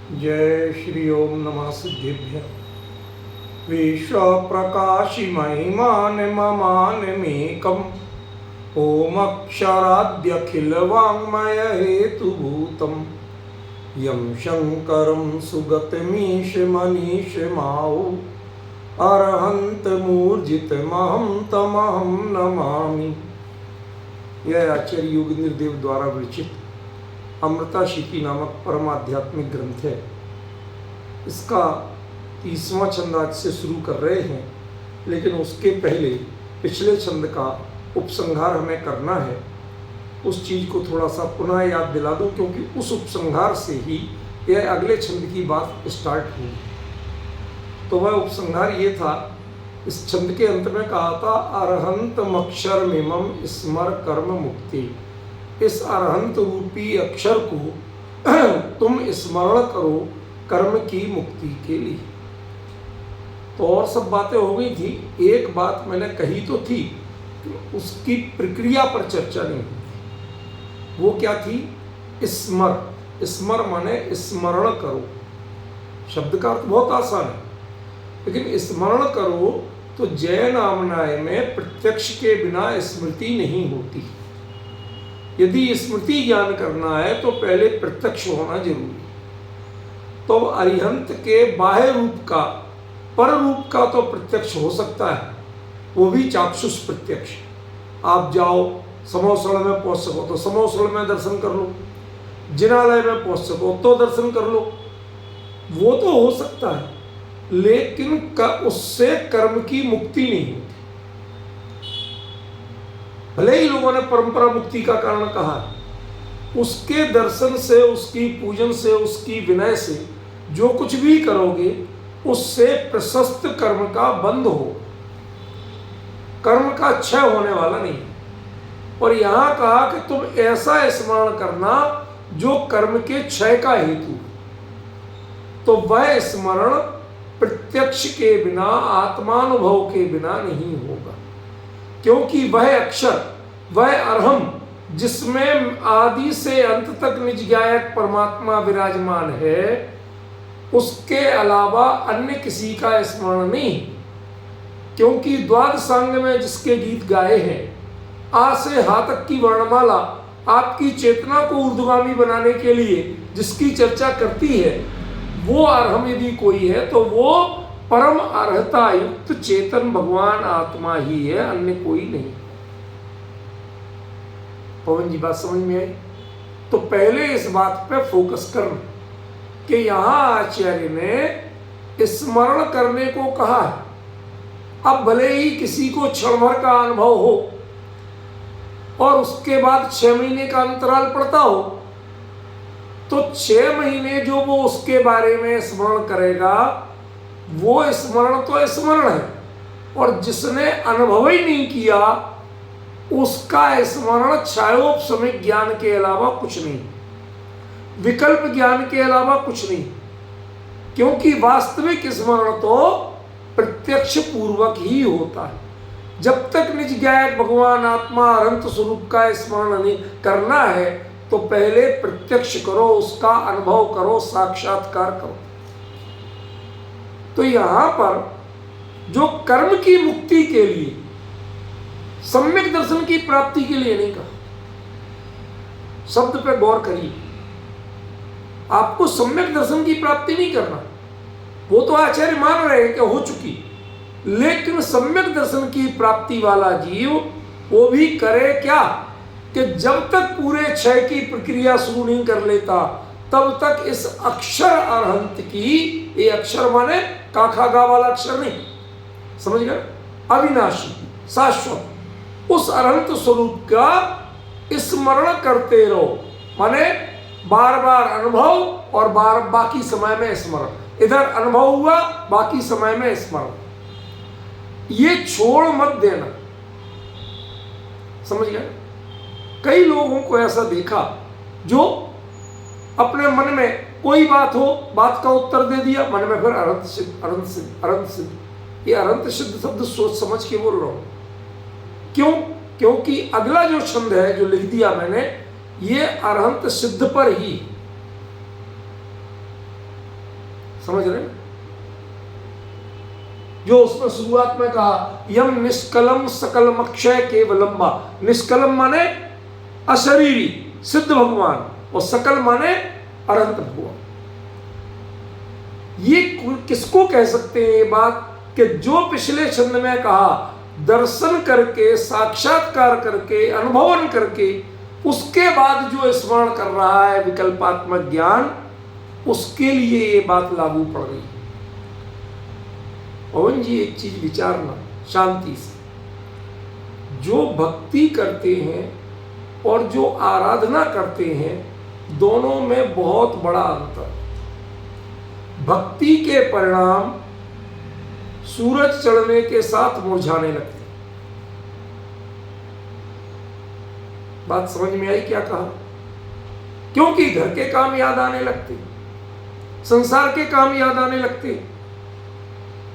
जय श्री ओम नमः सिद्धेभ्य। विश्व प्रकाशि महिमान ममानमेकम् ओम अक्षराद्यखिल वाङ्मय हेतुभूतं यं शंकरं सुगतमीश मनीष माओ अरहंत मूर्जितमहं तमहं नमामि। यह आचार्य योगेंद्र देव द्वारा विरचित अमृता शिकी नामक परम आध्यात्मिक ग्रंथ है। इसका 30वां छंद आज से शुरू कर रहे हैं, लेकिन उसके पहले पिछले छंद का उपसंहार हमें करना है। उस चीज़ को थोड़ा सा पुनः याद दिला दूं, क्योंकि उस उपसंहार से ही यह अगले छंद की बात स्टार्ट हुई। तो वह उपसंहार ये था, इस छंद के अंत में कहा था अरहंत मक्षर मिमम स्मर कर्म मुक्ति। इस अरहंत रूपी अक्षर को तुम स्मरण करो कर्म की मुक्ति के लिए। तो और सब बातें हो गई थी, एक बात मैंने कही तो थी, उसकी प्रक्रिया पर चर्चा नहीं हुई। वो क्या थी? स्मर। स्मर माने स्मरण करो। शब्द का अर्थ बहुत आसान है, लेकिन स्मरण करो तो जय नामनाय में प्रत्यक्ष के बिना स्मृति नहीं होती। यदि स्मृति ज्ञान करना है तो पहले प्रत्यक्ष होना जरूरी। तो अरिहंत के बाह्य रूप का, पर रूप का तो प्रत्यक्ष हो सकता है, वो भी चाक्षुष प्रत्यक्ष। आप जाओ, समोसड़ में पहुंच सको तो समोसड़ में दर्शन कर लो, जिनालय में पहुंच सको तो दर्शन कर लो, वो तो हो सकता है, लेकिन उससे कर्म की मुक्ति नहीं होती। भले ही लोगों ने परंपरा मुक्ति का कारण कहा, उसके दर्शन से, उसकी पूजन से, उसकी विनय से जो कुछ भी करोगे उससे प्रशस्त कर्म का बंध हो, कर्म का क्षय होने वाला नहीं। और यहां कहा कि तुम ऐसा स्मरण करना जो कर्म के क्षय का हेतु। तो वह स्मरण प्रत्यक्ष के बिना, आत्मानुभव के बिना नहीं होगा, क्योंकि वह अक्षर, वह अरहम, जिसमें आदि से अंत तक निज गायक परमात्मा विराजमान है, उसके अलावा अन्य किसी का स्मरण नहीं। क्योंकि द्वादशांग में जिसके गीत गाए हैं, आ से हा तक की वर्णमाला आपकी चेतना को ऊर्ध्वगामी बनाने के लिए जिसकी चर्चा करती है, वो अरहम यदि कोई है तो वो परम अर्हता युक्त चेतन भगवान आत्मा ही है, अन्य कोई नहीं। पवन जी बात समझ में आई? तो पहले इस बात पे फोकस करना कि यहां आचार्य ने स्मरण करने को कहा है। अब भले ही किसी को क्षण भर का अनुभव हो और उसके बाद 6 महीने का अंतराल पड़ता हो, तो 6 महीने जो वो उसके बारे में स्मरण करेगा, वो स्मरण तो स्मरण है। और जिसने अनुभव ही नहीं किया, उसका स्मरण क्षयोपशमिक ज्ञान के अलावा कुछ नहीं, विकल्प ज्ञान के अलावा कुछ नहीं। क्योंकि वास्तविक स्मरण तो प्रत्यक्ष पूर्वक ही होता है। जब तक निज गायक भगवान आत्मा अनंत स्वरूप का स्मरण नहीं करना है, तो पहले प्रत्यक्ष करो, उसका अनुभव करो, साक्षात्कार करो। तो यहां पर जो कर्म की मुक्ति के लिए, सम्यक दर्शन की प्राप्ति के लिए नहीं कहा। शब्द पे गौर करिए, आपको सम्यक दर्शन की प्राप्ति नहीं करना, वो तो आचार्य मान रहे हैं कि हो चुकी, लेकिन सम्यक दर्शन की प्राप्ति वाला जीव वो भी करे क्या कि जब तक पूरे क्षय की प्रक्रिया शुरू नहीं कर लेता, तब तक इस अक्षर अरहंत की, ये अक्षर माने काखा गा वाला अक्षर नहीं, समझ गए, अविनाशी शाश्वत, उस अरहंत स्वरूप का स्मरण करते रहो। माने बार बार अनुभव और बाकी समय में स्मरण। इधर अनुभव हुआ, बाकी समय में स्मरण, ये छोड़ मत देना, समझ गए। कई लोगों को ऐसा देखा जो अपने मन में कोई बात हो, बात का उत्तर दे दिया, मन में फिर अनंत सिद्ध, अनंत सिद्ध, अनंत सिद्ध। ये अनंत सिद्ध शब्द सोच समझ के बोल रहा हूं। क्यों? क्योंकि अगला जो छंद है जो लिख दिया मैंने, ये अरहंत सिद्ध पर ही। समझ रहे हैं? जो उसने शुरुआत में कहा, यम निष्कलम सकलम अक्षय केवलम वा। निष्कलम माने अशरीरी सिद्ध भगवान, और सकल माने अनंत भगवान। ये किसको कह सकते हैं ये बात, कि जो पिछले छंद में कहा दर्शन करके, साक्षात्कार करके, अनुभवन करके, उसके बाद जो स्मरण कर रहा है विकल्पात्मक ज्ञान, उसके लिए ये बात लागू पड़ गई। पवन जी एक चीज विचारना शांति से, जो भक्ति करते हैं और जो आराधना करते हैं, दोनों में बहुत बड़ा अंतर। भक्ति के परिणाम सूरज चढ़ने के साथ मुरझाने लगते। बात समझ में आई क्या कहा? क्योंकि घर के काम याद आने लगते, संसार के काम याद आने लगते,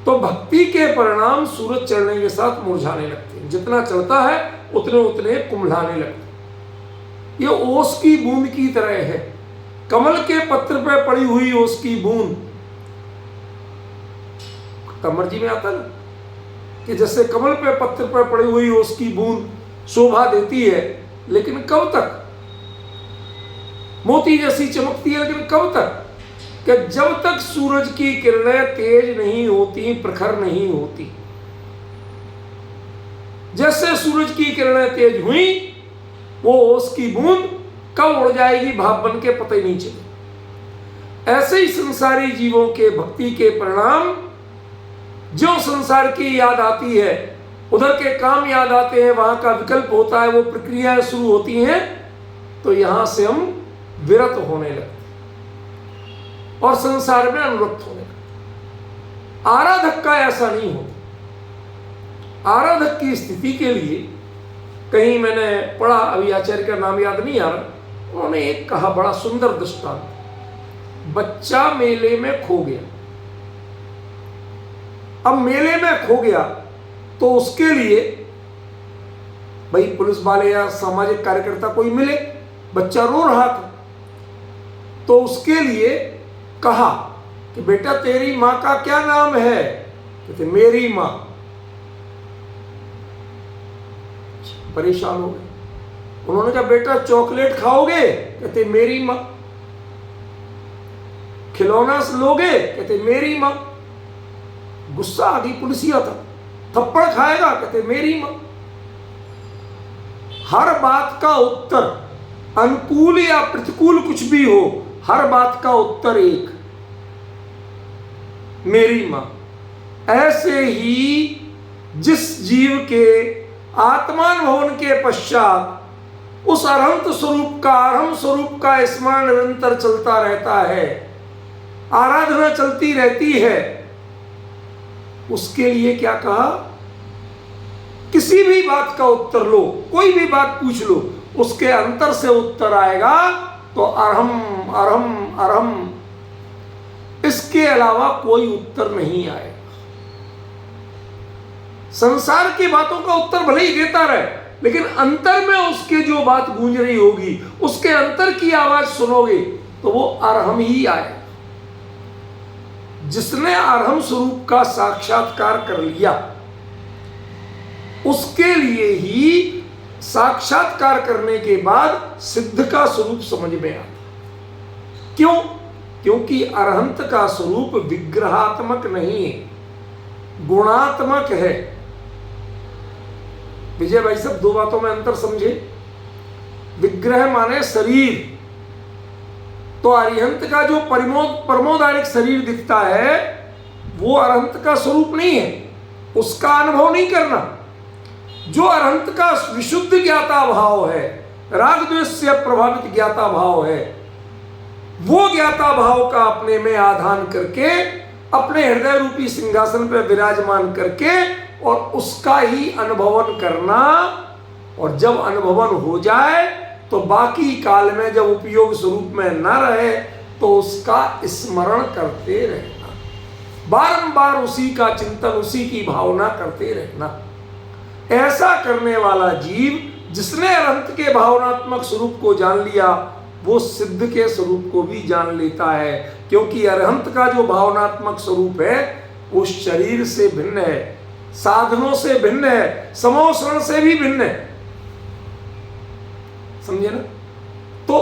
तो भक्ति के परिणाम सूरज चढ़ने के साथ मुरझाने लगते हैं। जितना चढ़ता है उतने उतने कुम्हलाने लगते। ये ओस की बूंद की तरह है। कमल के पत्र पर पड़ी हुई ओस की बूंद, कमर जी में आता ना कि जैसे कमल पे पत्थर पर पड़ी हुई उसकी बूंद शोभा देती है, लेकिन कब तक? मोती जैसी चमकती है, लेकिन कब तक? कि जब तक सूरज की किरणें तेज नहीं होती, प्रखर नहीं होती। जैसे सूरज की किरणें तेज हुई, वो उसकी बूंद कब उड़ जाएगी भाप बन के पता ही नहीं चले। ऐसे ही संसारी जीवों के भक्ति के परिणाम, जो संसार की याद आती है, उधर के काम याद आते हैं, वहां का विकल्प होता है, वो प्रक्रियाएं शुरू होती हैं, तो यहां से हम विरत होने लगते और संसार में अनुरक्त होने लगते। आराधक का ऐसा नहीं होता। आराधक की स्थिति के लिए कहीं मैंने पढ़ा, अभी आचार्य का नाम याद नहीं आ रहा, उन्होंने एक कहा बड़ा सुंदर दृष्टांत। बच्चा मेले में खो गया। अब मेले में खो गया तो उसके लिए भाई पुलिस वाले या सामाजिक कार्यकर्ता कोई मिले, बच्चा रो रहा था, तो उसके लिए कहा कि बेटा तेरी मां का क्या नाम है? कहते मेरी मां। परेशान हो गए। उन्होंने कहा बेटा चॉकलेट खाओगे? कहते मेरी मां। खिलौना लोगे? कहते मेरी मां। गुस्सा आ गई, पुलिसिया था। थप्पड़ खाएगा? कहते मेरी मां। हर बात का उत्तर, अनुकूल या प्रतिकूल कुछ भी हो, हर बात का उत्तर एक, मेरी मां। ऐसे ही जिस जीव के आत्मानुभवन के पश्चात उस अरहंत स्वरूप का, अरहम स्वरूप का स्मरण निरंतर चलता रहता है, आराधना चलती रहती है, उसके लिए क्या कहा? किसी भी बात का उत्तर लो, कोई भी बात पूछ लो, उसके अंतर से उत्तर आएगा तो अरहम अरहम अरहम, इसके अलावा कोई उत्तर नहीं आएगा। संसार की बातों का उत्तर भले ही देता रहे, लेकिन अंतर में उसके जो बात गूंज रही होगी, उसके अंतर की आवाज सुनोगे तो वो अरहम ही आएगा। जिसने अरहम स्वरूप का साक्षात्कार कर लिया, उसके लिए ही साक्षात्कार करने के बाद सिद्ध का स्वरूप समझ में आता। क्यों? क्योंकि अरहंत का स्वरूप विग्रहात्मक नहीं है, गुणात्मक है। विजय भाई साहब दो बातों में अंतर समझे। विग्रह माने शरीर, तो अरिहंत का जो परमोदारिक शरीर दिखता है वो अरहंत का स्वरूप नहीं है, उसका अनुभव नहीं करना। जो अरहंत का विशुद्ध ज्ञाता भाव है, राग द्वेष से प्रभावित ज्ञाता भाव है, वो ज्ञाता भाव का अपने में आधान करके, अपने हृदय रूपी सिंहासन पर विराजमान करके, और उसका ही अनुभवन करना। और जब अनुभवन हो जाए तो बाकी काल में जब उपयोग स्वरूप में न रहे तो उसका स्मरण करते रहना, बारंबार उसी का चिंतन, उसी की भावना करते रहना। ऐसा करने वाला जीव जिसने अनंत के भावनात्मक स्वरूप को जान लिया, वो सिद्ध के स्वरूप को भी जान लेता है, क्योंकि अरहंत का जो भावनात्मक स्वरूप है वो शरीर से भिन्न है, साधनों से भिन्न है, समोसरण से भी भिन्न है। समझे ना? तो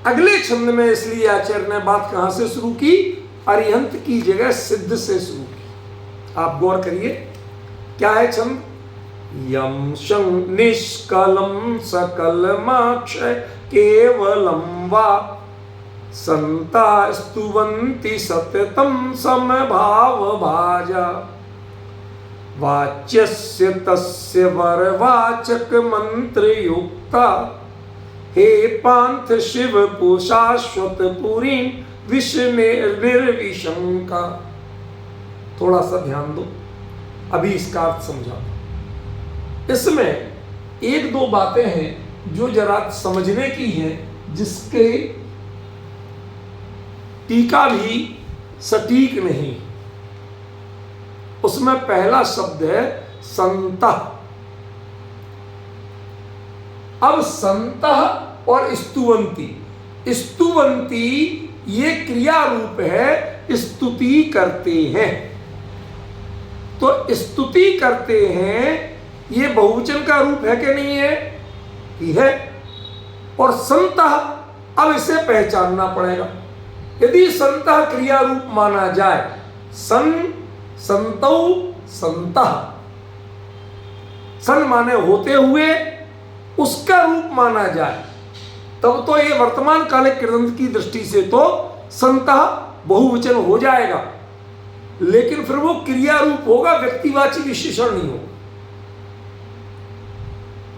अगले छंद में इसलिए आचार्य ने बात कहां से शुरू की? अरिहंत की जगह सिद्ध से शुरू की। आप गौर करिए, क्या है छंद? यम शं निष्कलम सकलमाक्षय केवलम वा संता स्तुवन्ति सततम समभाव भाजा वाच्यस्य तस्य वरवाचक मंत्र युक्ता हे पांथ शिव शाश्वत पुरी निर्विशंका। थोड़ा सा ध्यान दो, अभी इसका अर्थ समझा। इसमें एक दो बातें हैं जो जरा समझने की हैं, जिसके टीका भी सटीक नहीं। उसमें पहला शब्द है संतः। अब संतः और स्तुवंती, स्तुवंती ये क्रिया रूप है, स्तुति करते हैं। तो स्तुति करते हैं ये बहुवचन का रूप है कि नहीं है? ही है। और संतः, अब इसे पहचानना पड़ेगा। यदि संतः क्रिया रूप माना जाए, सन संतौ संतः, सन माने होते हुए, उसका रूप माना जाए, तब तो ये वर्तमान कालिक कृदंत की दृष्टि से तो संतः बहुवचन हो जाएगा, लेकिन फिर वो क्रिया रूप होगा, व्यक्तिवाची विशेषण नहीं होगा।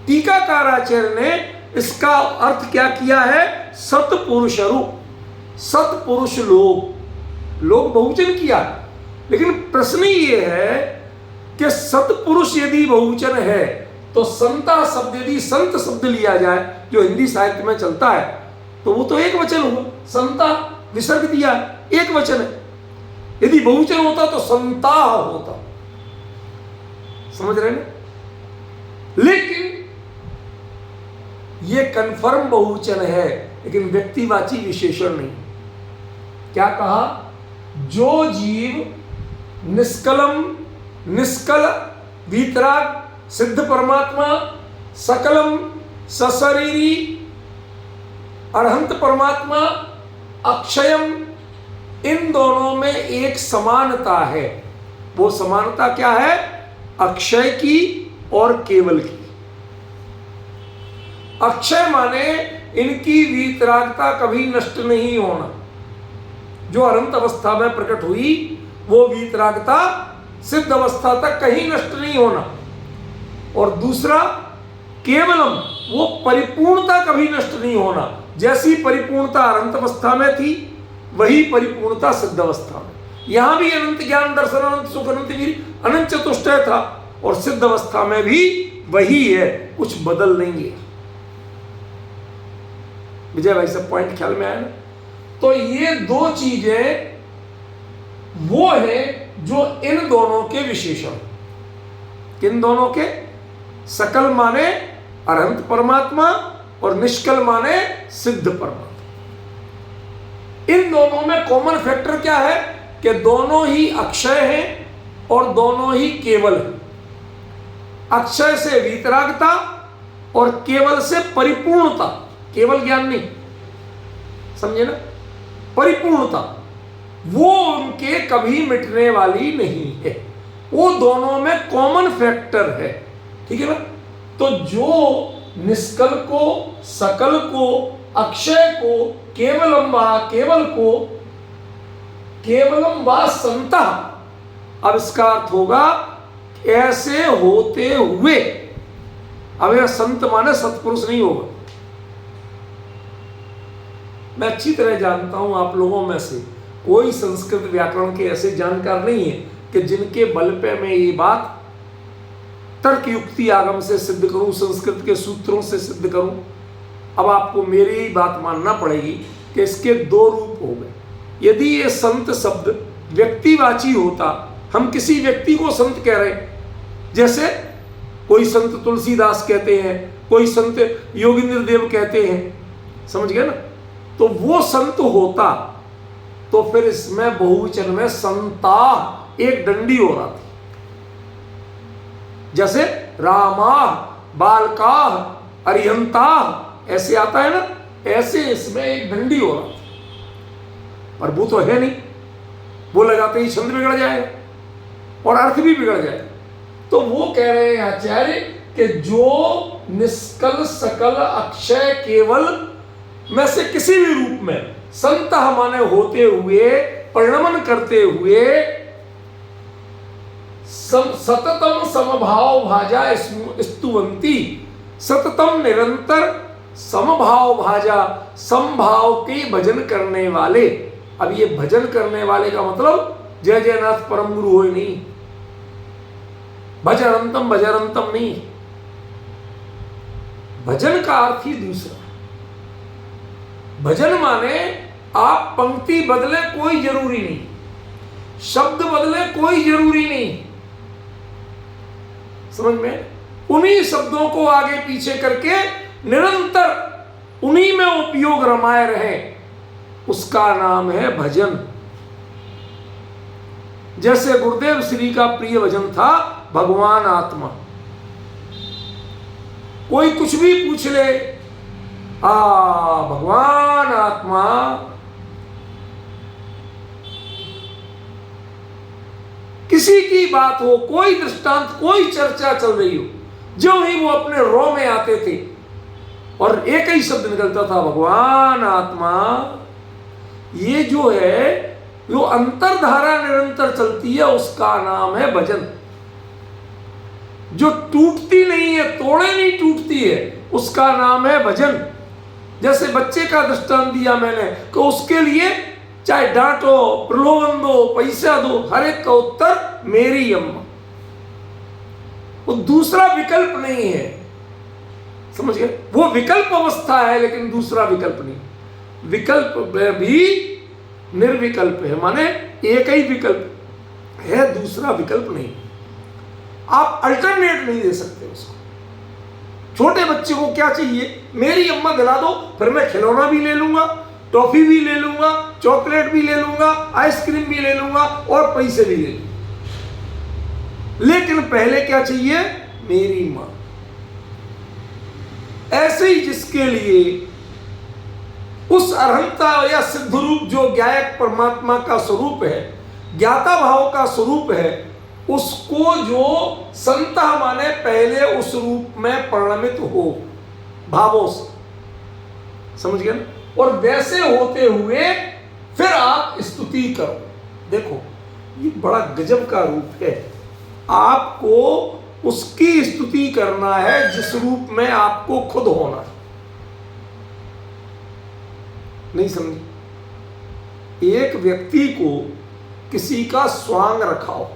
टीकाकाराचार्य ने इसका अर्थ क्या किया है? सतपुरुष रूप, सतपुरुष लोग बहुवचन किया। लेकिन प्रश्न ये है कि सतपुरुष यदि बहुवचन है तो संता शब्द, यदि संत शब्द लिया जाए जो हिंदी साहित्य में चलता है, तो वो तो एक वचन हुआ। संता विसर्ग दिया, एक वचन है। यदि बहुवचन होता तो संता होता। समझ रहे हैं? लेकिन ये कन्फर्म बहुवचन है, लेकिन व्यक्तिवाची विशेषण नहीं। क्या कहा? जो जीव निष्कलम, निष्कल वीतराग सिद्ध परमात्मा, सकलम सशरीरी अरहंत परमात्मा, अक्षयम, इन दोनों में एक समानता है। वो समानता क्या है? अक्षय की और केवल की। अक्षय माने इनकी वीतरागता कभी नष्ट नहीं होना। जो अनंत अवस्था में प्रकट हुई वो वीतरागता सिद्ध अवस्था तक कहीं नष्ट नहीं होना। और दूसरा केवलम, वो परिपूर्णता कभी नष्ट नहीं होना। जैसी परिपूर्णता अनंत अवस्था में थी वही परिपूर्णता सिद्ध अवस्था में। यहां भी अनंत ज्ञान दर्शन, अनंत सुख, अनंत वीर, अनंत चतुष्टय था, और सिद्ध अवस्था में भी वही है, कुछ बदल नहीं है। विजय भाई, सब पॉइंट ख्याल में आया ना? तो ये दो चीजें वो है जो इन दोनों के विशेषण। किन दोनों के? सकल माने अनंत परमात्मा और निष्कल माने सिद्ध परमात्मा। इन दोनों में कॉमन फैक्टर क्या है? कि दोनों ही अक्षय हैं और दोनों ही केवल हैं। अक्षय से वीतरागता और केवल से परिपूर्णता, केवल ज्ञान नहीं, समझे ना? परिपूर्णता वो उनके कभी मिटने वाली नहीं है। वो दोनों में कॉमन फैक्टर है। ठीक है ना? तो जो निष्कल को, सकल को, अक्षय को, केवलम वा संता, अब इसका अर्थ होगा ऐसे होते हुए। अब यह संत माने सत्पुरुष नहीं होगा। मैं अच्छी तरह जानता हूं आप लोगों में से कोई संस्कृत व्याकरण के ऐसे जानकार नहीं है कि जिनके बल पे मैं ये बात तर्क युक्ति आगम से सिद्ध करूं, संस्कृत के सूत्रों से सिद्ध करूं। अब आपको मेरी ही बात मानना पड़ेगी कि इसके दो रूप हो गए। यदि ये संत शब्द व्यक्तिवाची होता, हम किसी व्यक्ति को संत कह रहे हैं, जैसे कोई संत तुलसीदास कहते हैं, कोई संत योगींद्र देव कहते हैं, समझ गए ना? तो वो संत होता तो फिर इसमें बहुवचन में संता एक डंडी हो रहा थी। जैसे रामा, बालका, अरिहंता ऐसे आता है ना, ऐसे इसमें एक डंडी हो रहा थी। पर वो तो है नहीं, वो लगाते ही छंद बिगड़ जाएगा और अर्थ भी बिगड़ जाएगा। तो वो कह रहे हैं आचार्य कि जो निष्कल सकल अक्षय केवल में से किसी भी रूप में संत माने होते हुए, परिणमन करते हुए, सततम समभाव भाजा स्तुवंती, सततम निरंतर समभाव भाजा, समभाव के भजन करने वाले। अब ये भजन करने वाले का मतलब जय जयनाथ परम गुरु हो नहीं, भजरंतम भजरंतम नहीं। भजन का अर्थ ही दूसरा। भजन माने आप पंक्ति बदले कोई जरूरी नहीं, शब्द बदले कोई जरूरी नहीं, समझ में, उन्हीं शब्दों को आगे पीछे करके निरंतर उन्हीं में उपयोग रमाए रहे, उसका नाम है भजन। जैसे गुरुदेव श्री का प्रिय भजन था भगवान आत्मा। कोई कुछ भी पूछ ले, भगवान आत्मा, किसी की बात हो, कोई दृष्टांत, कोई चर्चा चल रही हो, जो ही वो अपने रो में आते थे और एक ही शब्द निकलता था भगवान आत्मा। ये जो है, जो अंतरधारा निरंतर चलती है, उसका नाम है भजन। जो टूटती नहीं है, तोड़े नहीं टूटती है, उसका नाम है भजन। जैसे बच्चे का दृष्टांत दिया मैंने कि उसके लिए चाहे डांटो, प्रलोभन दो, पैसा दो, हर एक का उत्तर मेरी अम्मा। वो दूसरा विकल्प नहीं है, समझ गए? वो विकल्प अवस्था है लेकिन दूसरा विकल्प नहीं। विकल्प भी निर्विकल्प है, माने एक ही विकल्प है, दूसरा विकल्प नहीं। आप अल्टरनेट नहीं दे सकते उसको। छोटे बच्चे को क्या चाहिए? मेरी अम्मा दिला दो, फिर मैं खिलौना भी ले लूंगा, टॉफी भी ले लूंगा, चॉकलेट भी ले लूंगा, आइसक्रीम भी ले लूंगा और पैसे भी ले लूंगा। लेकिन पहले क्या चाहिए? मेरी मां। ऐसे ही जिसके लिए उस अरहंता या सिद्ध रूप जो ज्ञायक परमात्मा का स्वरूप है, ज्ञाता भाव का स्वरूप है, उसको जो संता माने पहले उस रूप में परिणमित हो भावों से, समझ गए ना? और वैसे होते हुए फिर आप स्तुति करो। देखो ये बड़ा गजब का रूप है। आपको उसकी स्तुति करना है जिस रूप में आपको खुद होना है। नहीं समझे? एक व्यक्ति को किसी का स्वांग रखाओ।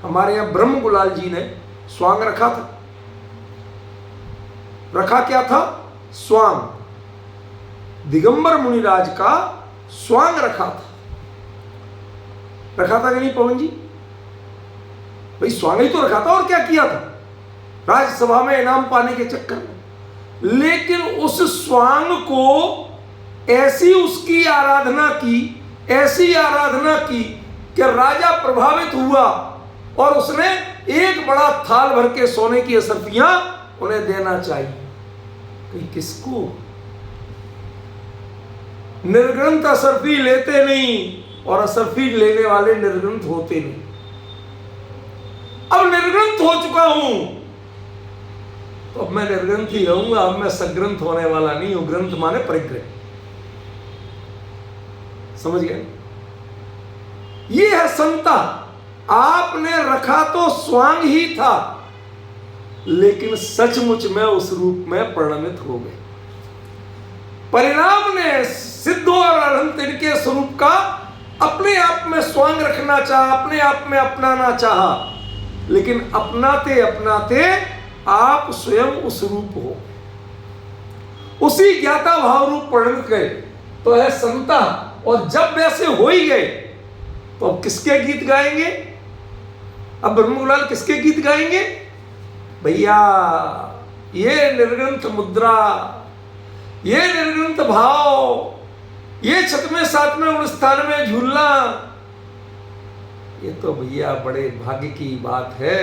हमारे यहां ब्रह्म गुलाल जी ने स्वांग रखा था। रखा क्या था? स्वांग। दिगंबर मुनिराज का स्वांग रखा था। रखा था कि नहीं पवन जी? भाई स्वांग ही तो रखा था, और क्या किया था? राज्यसभा में इनाम पाने के चक्कर में। लेकिन उस स्वांग को ऐसी उसकी आराधना की, ऐसी आराधना की कि राजा प्रभावित हुआ और उसने एक बड़ा थाल भर के सोने की असरफियां उन्हें देना चाहिए। कहीं किसको? निर्ग्रंथ असरफी लेते नहीं और असरफी लेने वाले निर्ग्रंथ होते नहीं। अब निर्ग्रंथ हो चुका हूं तो अब मैं निर्ग्रंथ ही रहूंगा। अब मैं सग्रंथ होने वाला नहीं हूं। ग्रंथ माने परिग्रह, समझ गए? ये है संता। आपने रखा तो स्वांग ही था, लेकिन सचमुच में उस रूप में परिणमित हो गए। परिणाम ने सिद्ध और अनंत इनके स्वरूप का अपने आप में स्वांग रखना चाहा, अपने आप में अपनाना चाहा, लेकिन अपनाते अपनाते आप स्वयं उस रूप हो, उसी ज्ञाता भाव रूप परिणमित गए, तो है संता। और जब वैसे हो ही गए तो अब किसके गीत गाएंगे? अब ब्रह्मगुलाल किसके गीत गाएंगे? भैया ये निर्ग्रंथ मुद्रा, ये निर्ग्रंथ भाव, ये 6वें 7वें उन स्थान में झूलना, ये तो भैया बड़े भाग्य की बात है।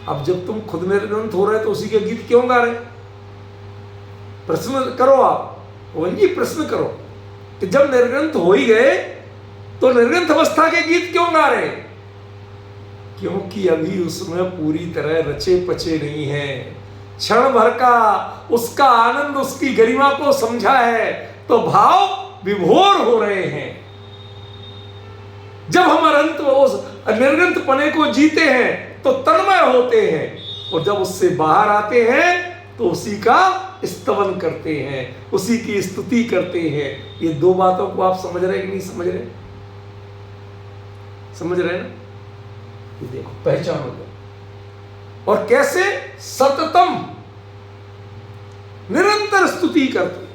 अब जब तुम खुद निर्ग्रंथ हो रहे तो उसी के गीत क्यों गा रहे? प्रश्न करो आप, मोहन जी प्रश्न करो कि जब निर्ग्रंथ हो ही गए तो निर्ग्रंथ अवस्था के गीत क्यों गा रहे? क्योंकि अभी उसमें पूरी तरह रचे पचे नहीं है। क्षण भर का उसका आनंद, उसकी गरिमा को समझा है तो भाव विभोर हो रहे हैं। जब हम अनंत उस निर्ग्रंथ पने को जीते हैं तो तन्मय होते हैं, और जब उससे बाहर आते हैं तो उसी का स्तवन करते हैं, उसी की स्तुति करते हैं। ये दो बातों को आप समझ रहे हैं कि नहीं समझ रहे? समझ रहे हैं ना? ये देखो पहचानो दो। और कैसे? सततम, निरंतर स्तुति करते,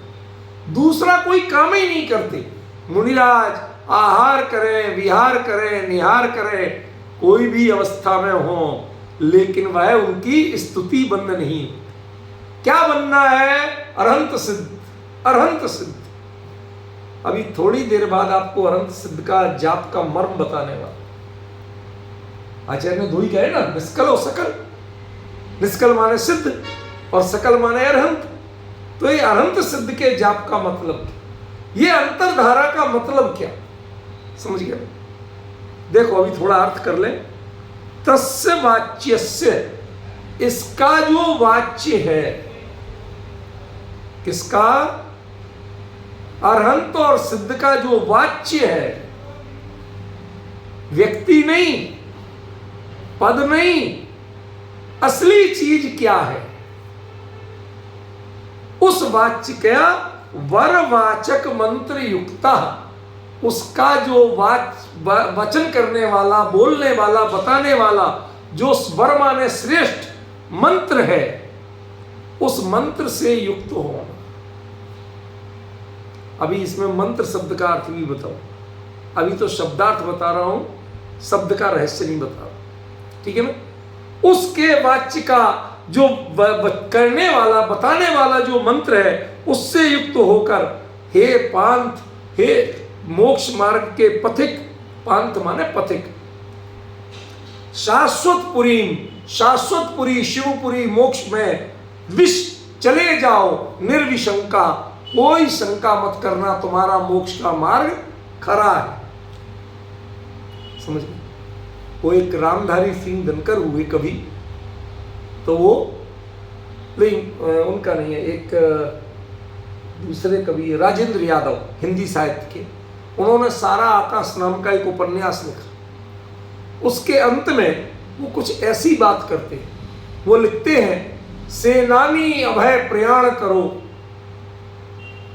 दूसरा कोई काम ही नहीं करते। मुनिराज आहार करें, विहार करें, निहार करें, कोई भी अवस्था में हो, लेकिन वह उनकी स्तुति बंद नहीं। क्या बनना है? अरहंत सिद्ध, अरहंत सिद्ध। अभी थोड़ी देर बाद आपको अरहंत सिद्ध का जाप का मर्म बताने वाला। आचार्य ने दो ही कहे ना, निष्कल और सकल। निष्कल माने सिद्ध और सकल माने अरहंत। तो ये अरहंत सिद्ध के जाप का मतलब, ये अंतरधारा का मतलब क्या? समझ गया? देखो अभी थोड़ा अर्थ कर ले। तस्य वाच्यस्य, इसका जो वाच्य है, किसका? अरहंत और सिद्ध का जो वाच्य है, व्यक्ति नहीं, पद नहीं, असली चीज क्या है? उस वाच्य का वरवाचक मंत्र युक्ता, उसका जो वचन करने वाला, बोलने वाला, बताने वाला जो स्वर माने श्रेष्ठ मंत्र है, उस मंत्र से युक्त होना। अभी इसमें मंत्र शब्द का अर्थ भी बताओ। अभी तो शब्दार्थ बता रहा हूं, शब्द का रहस्य नहीं बता रहा, ठीक है ना? उसके वाच्य का जो करने वाला, बताने वाला जो मंत्र है, उससे युक्त होकर हे पांथ, हे मोक्ष मार्ग के पथिक, पांथ माने पथिक, शाश्वतपुरी, शाश्वतपुरी शिवपुरी मोक्ष में विश चले जाओ निर्विशंका, कोई शंका मत करना, तुम्हारा मोक्ष का मार्ग खरा है। समझ गए? वो एक रामधारी सिंह दिनकर हुए कवि, तो वो नहीं, उनका नहीं है, एक दूसरे कवि राजेंद्र यादव, हिंदी साहित्य के, उन्होंने सारा आकाश नाम का एक उपन्यास लिखा। उसके अंत में वो कुछ ऐसी बात करते हैं, वो लिखते हैं, सेनानी अभय प्रयाण करो,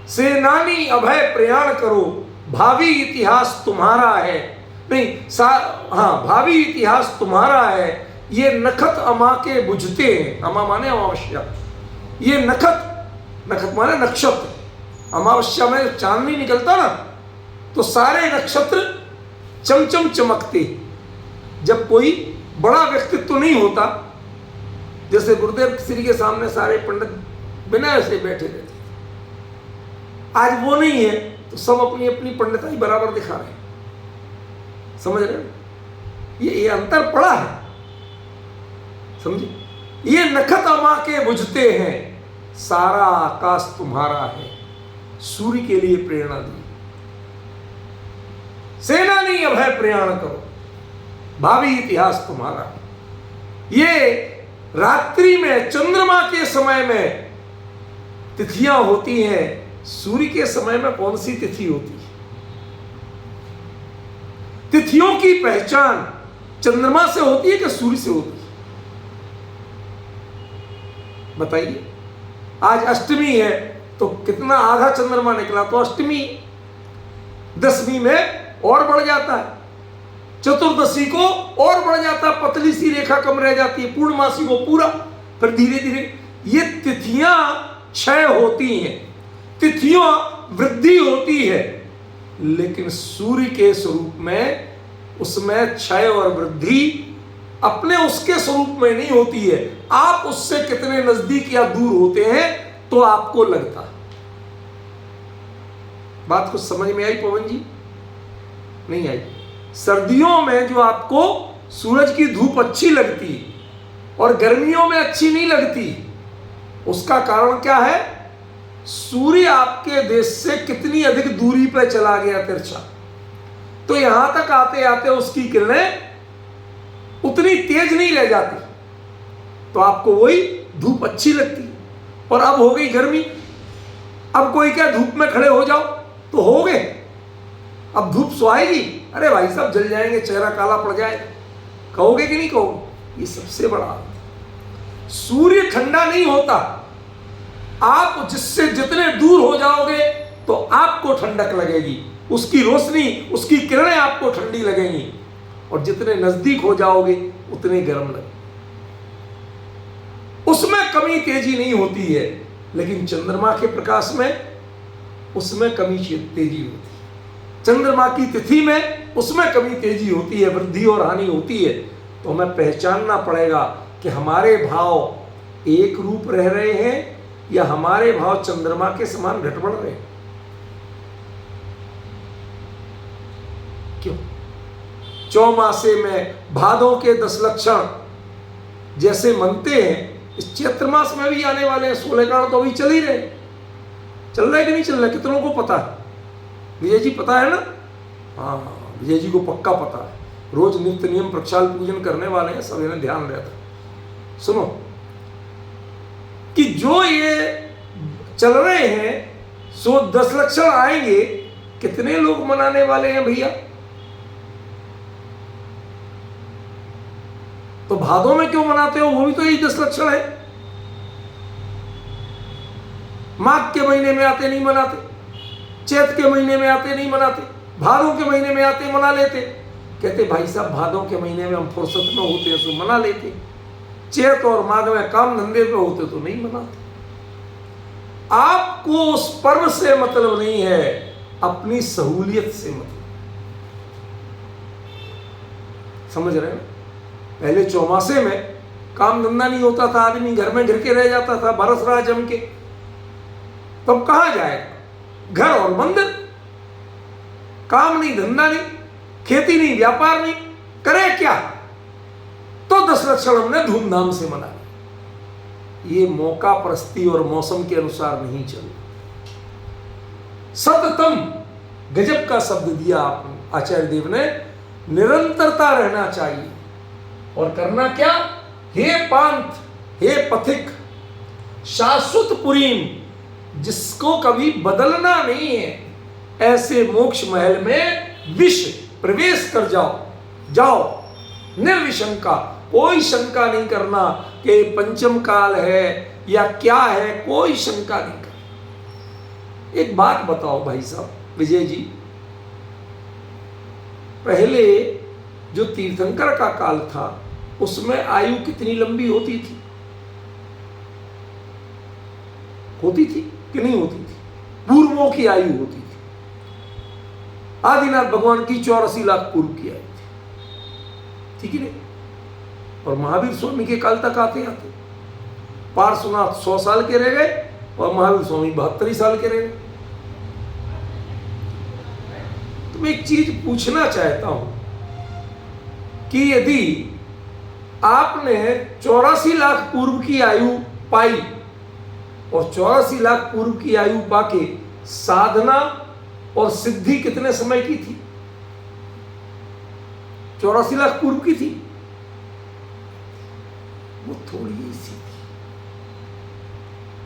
सेनानी अभय प्रयाण करो, भावी इतिहास तुम्हारा है। नहीं, हाँ, भावी इतिहास तुम्हारा है। ये नखत अमा के बुझते हैं, अमा माने अमावस्या, ये नखत, नखत माने नक्षत्र, अमावस्या में चांद नहीं निकलता ना, तो सारे नक्षत्र चमचम चमकते। जब कोई बड़ा व्यक्तित्व नहीं होता, जैसे गुरुदेव श्री के सामने सारे पंडित बिना ऐसे बैठे रहते, आज वो नहीं है, तो सब अपनी अपनी पंडिताई बराबर दिखा रहे हैं। समझ रहे हो? ये अंतर पड़ा है, समझे? ये नखत अमा के बुझते हैं, सारा आकाश तुम्हारा है, सूर्य के लिए प्रेरणा दी। सेनानी अभय प्रयाण करो, भावी इतिहास तुम्हारा है। ये रात्रि में, चंद्रमा के समय में तिथियां होती हैं, सूर्य के समय में कौन सी तिथि होती है? तिथियों की पहचान चंद्रमा से होती है कि सूर्य से होती है? बताइए। आज अष्टमी है तो कितना, आधा चंद्रमा निकला तो अष्टमी, दसवीं में और बढ़ जाता है, चतुर्दशी को और बढ़ जाता है, पतली सी रेखा कम रह जाती है, पूर्णमासी को पूरा, फिर धीरे धीरे ये तिथियां क्षय होती हैं, तिथियों वृद्धि होती है, लेकिन सूर्य के स्वरूप में उसमें क्षय और वृद्धि अपने उसके स्वरूप में नहीं होती है। आप उससे कितने नजदीक या दूर होते हैं तो आपको लगता है। बात कुछ समझ में आई पवन जी? नहीं आई। सर्दियों में जो आपको सूरज की धूप अच्छी लगती और गर्मियों में अच्छी नहीं लगती, उसका कारण क्या है? सूर्य आपके देश से कितनी अधिक दूरी पर चला गया तिरछा, तो यहां तक आते आते उसकी किरणें उतनी तेज नहीं रह जाती, तो आपको वही धूप अच्छी लगती। और अब हो गई गर्मी, अब कोई क्या धूप में खड़े हो जाओ तो हो गए, अब धूप सुहाएगी, अरे भाई साहब जल जाएंगे, चेहरा काला पड़ जाए, कहोगे कि नहीं कहोगे? ये सबसे बड़ा, सूर्य ठंडा नहीं होता, आप जिससे जितने दूर हो जाओगे तो आपको ठंडक लगेगी, उसकी रोशनी, उसकी किरणें आपको ठंडी लगेंगी, और जितने नजदीक हो जाओगे उतने गर्म लगेंगे। उसमें कमी तेजी नहीं होती है, लेकिन चंद्रमा के प्रकाश में उसमें कमी तेजी होती है। चंद्रमा की तिथि में उसमें कमी तेजी होती है, वृद्धि और हानि होती है। तो हमें पहचानना पड़ेगा कि हमारे भाव एक रूप रह रहे हैं या हमारे भाव चंद्रमा के समान घट बढ़ रहे हैं। क्यों? चौमासे में भादों के 10 लक्षण जैसे मनते हैं, इस चैत्र मास में भी आने वाले हैं 16 कारण, तो अभी चल ही रहे, चल रहा है कि नहीं चल रहा है? कितनों को पता है? विजय जी पता है ना? हाँ, विजय जी को पक्का पता है, रोज नित्य नियम प्रक्षाल पूजन करने वाले हैं, सब इन्हें ध्यान रहता। सुनो कि जो ये चल रहे हैं सो 10 लक्षण आएंगे, कितने लोग मनाने वाले हैं भैया? तो भादों में क्यों मनाते हो? वो भी तो यही 10 लक्षण है। माघ के महीने में आते नहीं मनाते, चैत के महीने में आते नहीं मनाते, भादों के महीने में आते मना लेते। कहते भाई साहब भादों के महीने में हम फुर्सत में होते हैं तो मना लेते, चैत और माघ में काम धंधे में होते तो नहीं मनाते। आपको उस पर्व से मतलब नहीं है, अपनी सहूलियत से मतलब। समझ रहे हो? पहले चौमासे में काम धंधा नहीं होता था, आदमी घर में घिर के रह जाता था, बरस रहा जम के, तब कहां जाएगा? घर और मंदिर, काम नहीं, धंधा नहीं, खेती नहीं, व्यापार नहीं, करे क्या? तो 10 लक्षण हमने धूमधाम से मनाए। ये मौका परस्ती और मौसम के अनुसार नहीं चल। सततम, गजब का शब्द दिया आपने, आचार्य देव ने। निरंतरता रहना चाहिए। और करना क्या? हे पांथ, हे पथिक, शाश्वत पुरीम, जिसको कभी बदलना नहीं है, ऐसे मोक्ष महल में विष प्रवेश कर जाओ निर्विशंका, कोई शंका नहीं करना कि पंचम काल है या क्या है, कोई शंका नहीं करना। एक बात बताओ भाई साहब, विजय जी, पहले जो तीर्थंकर का काल था उसमें आयु कितनी लंबी होती थी? होती थी कि नहीं होती थी? पूर्वों की आयु होती थी। आदिनाथ भगवान की 84 लाख पूर्व की आयु थी, ठीक है नहीं? और महावीर स्वामी के काल तक आते आते पार्श्वनाथ 100 साल के रह गए और महावीर स्वामी 72 साल के रह गए। तो मैं एक चीज पूछना चाहता हूं कि यदि आपने 84 लाख पूर्व की आयु पाई और 84 लाख पूर्व की आयु पाके साधना और सिद्धि कितने समय की थी? 84 लाख पूर्व की थी, वो थोड़ी सी थी।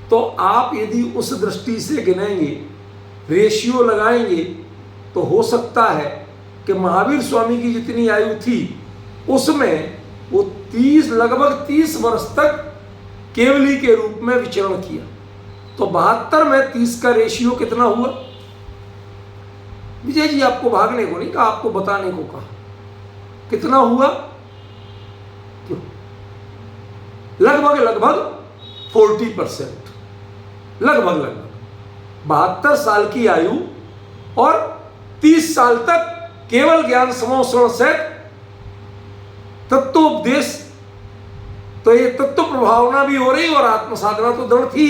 तो आप यदि उस दृष्टि से गिनेंगे, रेशियो लगाएंगे, तो हो सकता है कि महावीर स्वामी की जितनी आयु थी उसमें वो लगभग 30 वर्ष तक केवली के रूप में विचरण किया। तो 72 में 30 का रेशियो कितना हुआ? विजय जी आपको भागने को नहीं कहा, आपको बताने को कहा। कितना हुआ? क्यों? लगभग 40%, लगभग 72 साल की आयु और 30 साल तक केवल ज्ञान समोषण से तत्वोपदेश, तो ये तत्व प्रभावना भी हो रही और आत्म साधना तो दृढ़ थी।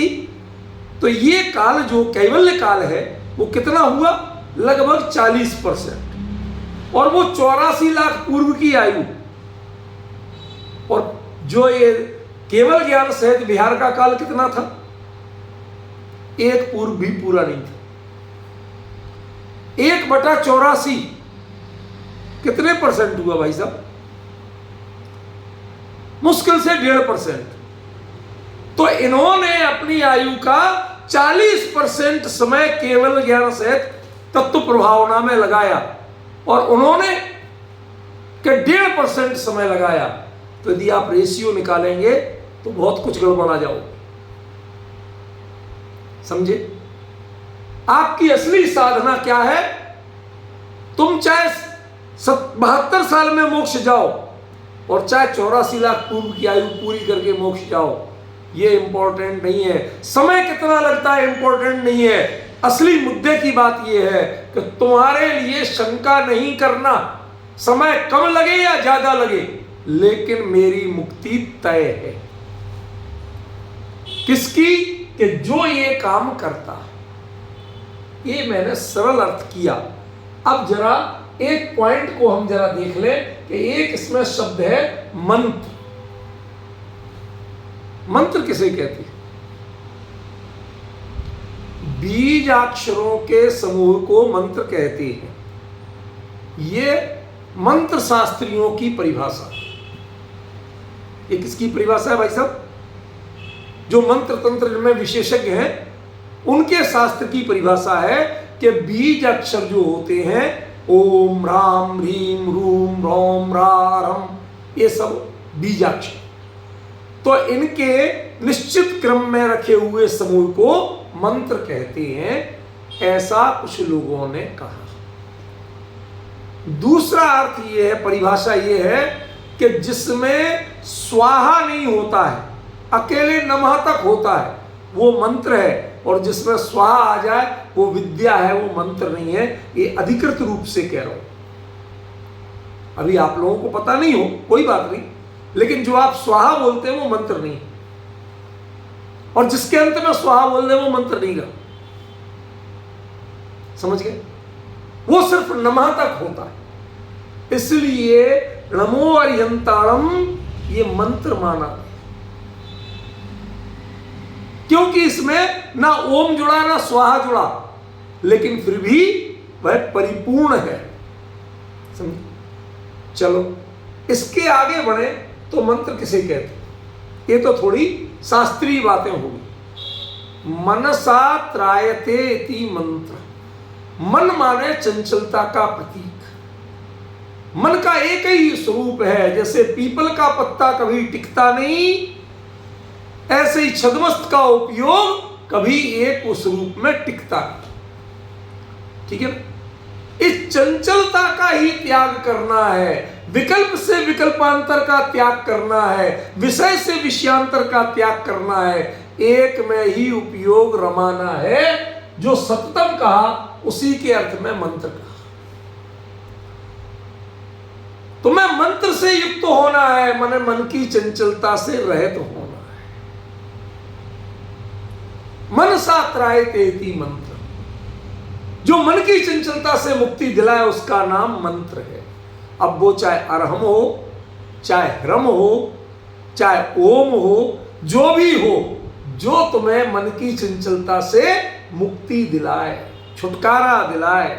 तो ये काल जो कैवल्य काल है, वो कितना हुआ? लगभग 40%। और वो 84 लाख पूर्व की आयु। और जो ये केवल ज्ञान सहित विहार का काल कितना था? 1 पूर्व भी पूरा नहीं था। 1/84 कितने परसेंट हुआ भाई साहब? मुश्किल से 1.5%। तो इन्होंने अपनी आयु का 40% समय केवल ज्ञान सहित तत्व प्रभावना में लगाया और उन्होंने के 1.5% समय लगाया। तो यदि आप रेशियो निकालेंगे तो बहुत कुछ गड़बड़ा जाओ। समझे? आपकी असली साधना क्या है? तुम चाहे 72 साल में मोक्ष जाओ और चाहे 84 लाख पूर्व की आयु पूरी करके मोक्ष जाओ, ये इंपॉर्टेंट नहीं है। समय कितना लगता है इंपॉर्टेंट नहीं है। असली मुद्दे की बात यह है कि तुम्हारे लिए शंका नहीं करना, समय कम लगे या ज्यादा लगे, लेकिन मेरी मुक्ति तय है। किसकी? कि जो ये काम करता है। ये मैंने सरल अर्थ किया। अब जरा एक पॉइंट को हम जरा देख लें कि एक इसमें शब्द है मंत्र। मंत्र किसे कहते हैं? बीजाक्षरों के समूह को मंत्र कहते हैं। ये मंत्र शास्त्रियों की परिभाषा। ये किसकी परिभाषा है भाई साहब? जो मंत्र तंत्र में विशेषज्ञ हैं उनके शास्त्र की परिभाषा है कि बीज अक्षर जो होते हैं, ओम राम ह्रीम रूम रोम राम, ये सब बीजाक्षर। तो इनके निश्चित क्रम में रखे हुए समूह को मंत्र कहते हैं, ऐसा कुछ लोगों ने कहा। दूसरा अर्थ यह है, परिभाषा यह है कि जिसमें स्वाहा नहीं होता है, अकेले नमः तक होता है, वो मंत्र है। और जिसमें स्वाहा आ जाए वो विद्या है, वो मंत्र नहीं है। ये अधिकृत रूप से कह रहा हूं। अभी आप लोगों को पता नहीं हो, कोई बात नहीं, लेकिन जो आप स्वाहा बोलते हैं वो मंत्र नहीं, और जिसके अंत में स्वाहा बोल रहे वो मंत्र नहीं रहा। समझ गए? वो सिर्फ नमः तक होता है। इसलिए नमो अर्यंताणम ये मंत्र माना, क्योंकि इसमें ना ओम जुड़ा ना स्वाहा जुड़ा, लेकिन फिर भी वह परिपूर्ण है। समझे? चलो इसके आगे बढ़े तो मंत्र किसे कहते? ये तो थोड़ी शास्त्रीय बातें होगी। मनसा त्रायते इति मंत्र। मन माने चंचलता का प्रतीक। मन का एक ही स्वरूप है। जैसे पीपल का पत्ता कभी टिकता नहीं, ऐसे ही छद्मस्त का उपयोग कभी एक उस रूप में टिकता नहीं। ठीक है? इस चंचलता का ही त्याग करना है, विकल्प से विकल्पांतर का त्याग करना है, विषय से विषयांतर का त्याग करना है, एक में ही उपयोग रमाना है। जो सततम कहा उसी के अर्थ में मंत्र कहा। तो मैं मंत्र से युक्त होना है, माने मन की चंचलता से रहित होना है। मनसा त्रायते इति मंत्र। जो मन की चंचलता से मुक्ति दिलाए उसका नाम मंत्र है। अब वो चाहे अरहम हो, चाहे ह्रम हो, चाहे ओम हो, जो भी हो, जो तुम्हें मन की चंचलता से मुक्ति दिलाए, छुटकारा दिलाए,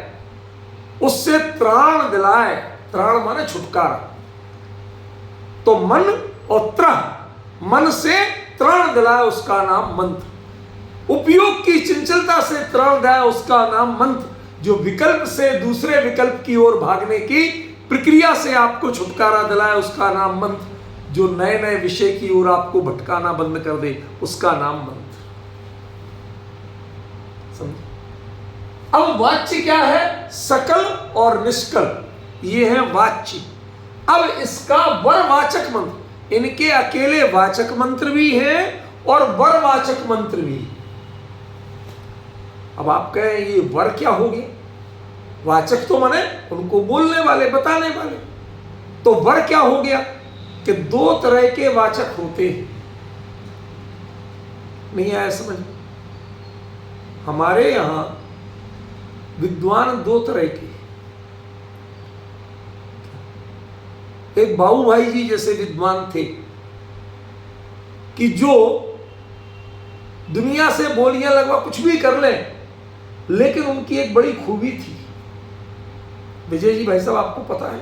उससे त्राण दिलाए। त्राण माने छुटकारा। तो मन और त्रह, मन से त्राण दिलाए उसका नाम मंत्र। उपयोग की चंचलता से त्राण दिलाए उसका नाम मंत्र। जो विकल्प से दूसरे विकल्प की ओर भागने की प्रक्रिया से आपको छुटकारा दिलाए उसका नाम मंत्र। जो नए नए विषय की ओर आपको भटकाना बंद कर दे उसका नाम मंत्र। समझे? अब वाच्य क्या है? सकल और निष्कल, ये है वाच्य। अब इसका वरवाचक मंत्र, इनके अकेले वाचक मंत्र भी हैं और वरवाचक मंत्र भी। अब आप कहें ये वर क्या हो गया? वाचक तो माने उनको बोलने वाले, बताने वाले। तो वर क्या हो गया? कि 2 तरह के वाचक होते हैं। नहीं आया समझ? हमारे यहां विद्वान दो तरह के, एक बाबू भाई जी जैसे विद्वान थे कि जो दुनिया से बोलियां लगभग कुछ भी कर लें, लेकिन उनकी एक बड़ी खूबी थी, विजय जी भाई साहब आपको पता है,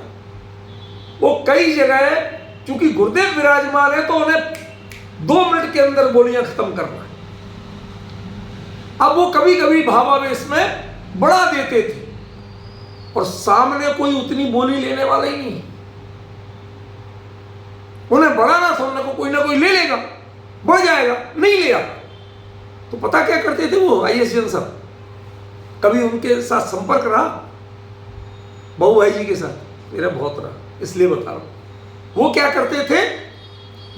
वो कई जगह चूंकि गुरुदेव विराजमान है तो उन्हें 2 मिनट के अंदर बोलियां खत्म करना है। अब वो कभी कभी भावावेश में बढ़ा देते थे और सामने कोई उतनी बोली लेने वाला ही नहीं, उन्हें बढ़ाना था, उन्हें को कोई ना कोई ले लेगा, बढ़ जाएगा, नहीं लिया तो पता क्या करते थे वो IAS जन साहब, कभी उनके साथ संपर्क रहा बाबू भाई जी के साथ, मेरा बहुत रहा इसलिए बता रहा हूं, वो क्या करते थे,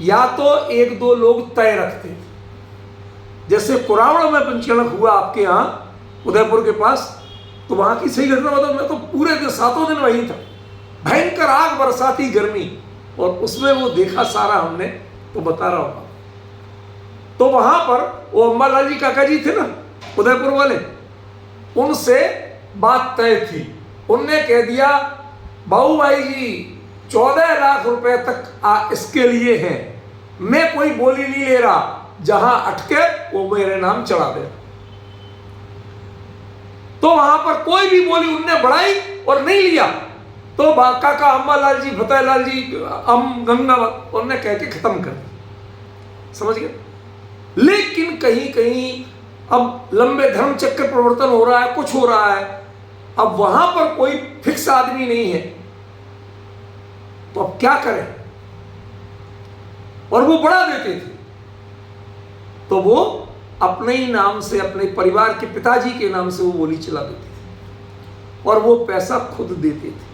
या तो 1-2 लोग तय रखते थे, जैसे कुरावड़ में पंचकनक हुआ आपके यहाँ उदयपुर के पास, तो वहां की सही घटना बताऊं, मैं तो पूरे दिन 7 दिन वहीं था, भयंकर आग बरसाती गर्मी, और उसमें वो देखा सारा हमने, तो बता रहा हूं। तो वहां पर वो अम्बालाल जी काका जी थे ना उदयपुर वाले, उनसे बात तय थी, उनने कह दिया बाबू भाई जी 14 लाख रुपए तक इसके लिए है, मैं कोई बोली नहीं ले रहा, जहां अटके वो मेरे नाम चढ़ा दे। तो वहां पर कोई भी बोली उनने बढ़ाई और नहीं लिया, तो काका अम्बालाल जी, फतेहलाल जी, गंगा, उन्होंने कह के खत्म कर दिया, समझ गए। लेकिन कहीं कहीं अब लंबे धर्म चक्र प्रवर्तन हो रहा है, कुछ हो रहा है, अब वहां पर कोई फिक्स आदमी नहीं है, तो अब क्या करें, और वो बढ़ा देते थे, तो वो अपने ही नाम से, अपने परिवार के पिताजी के नाम से वो बोली चला देते थे और वो पैसा खुद देते थे।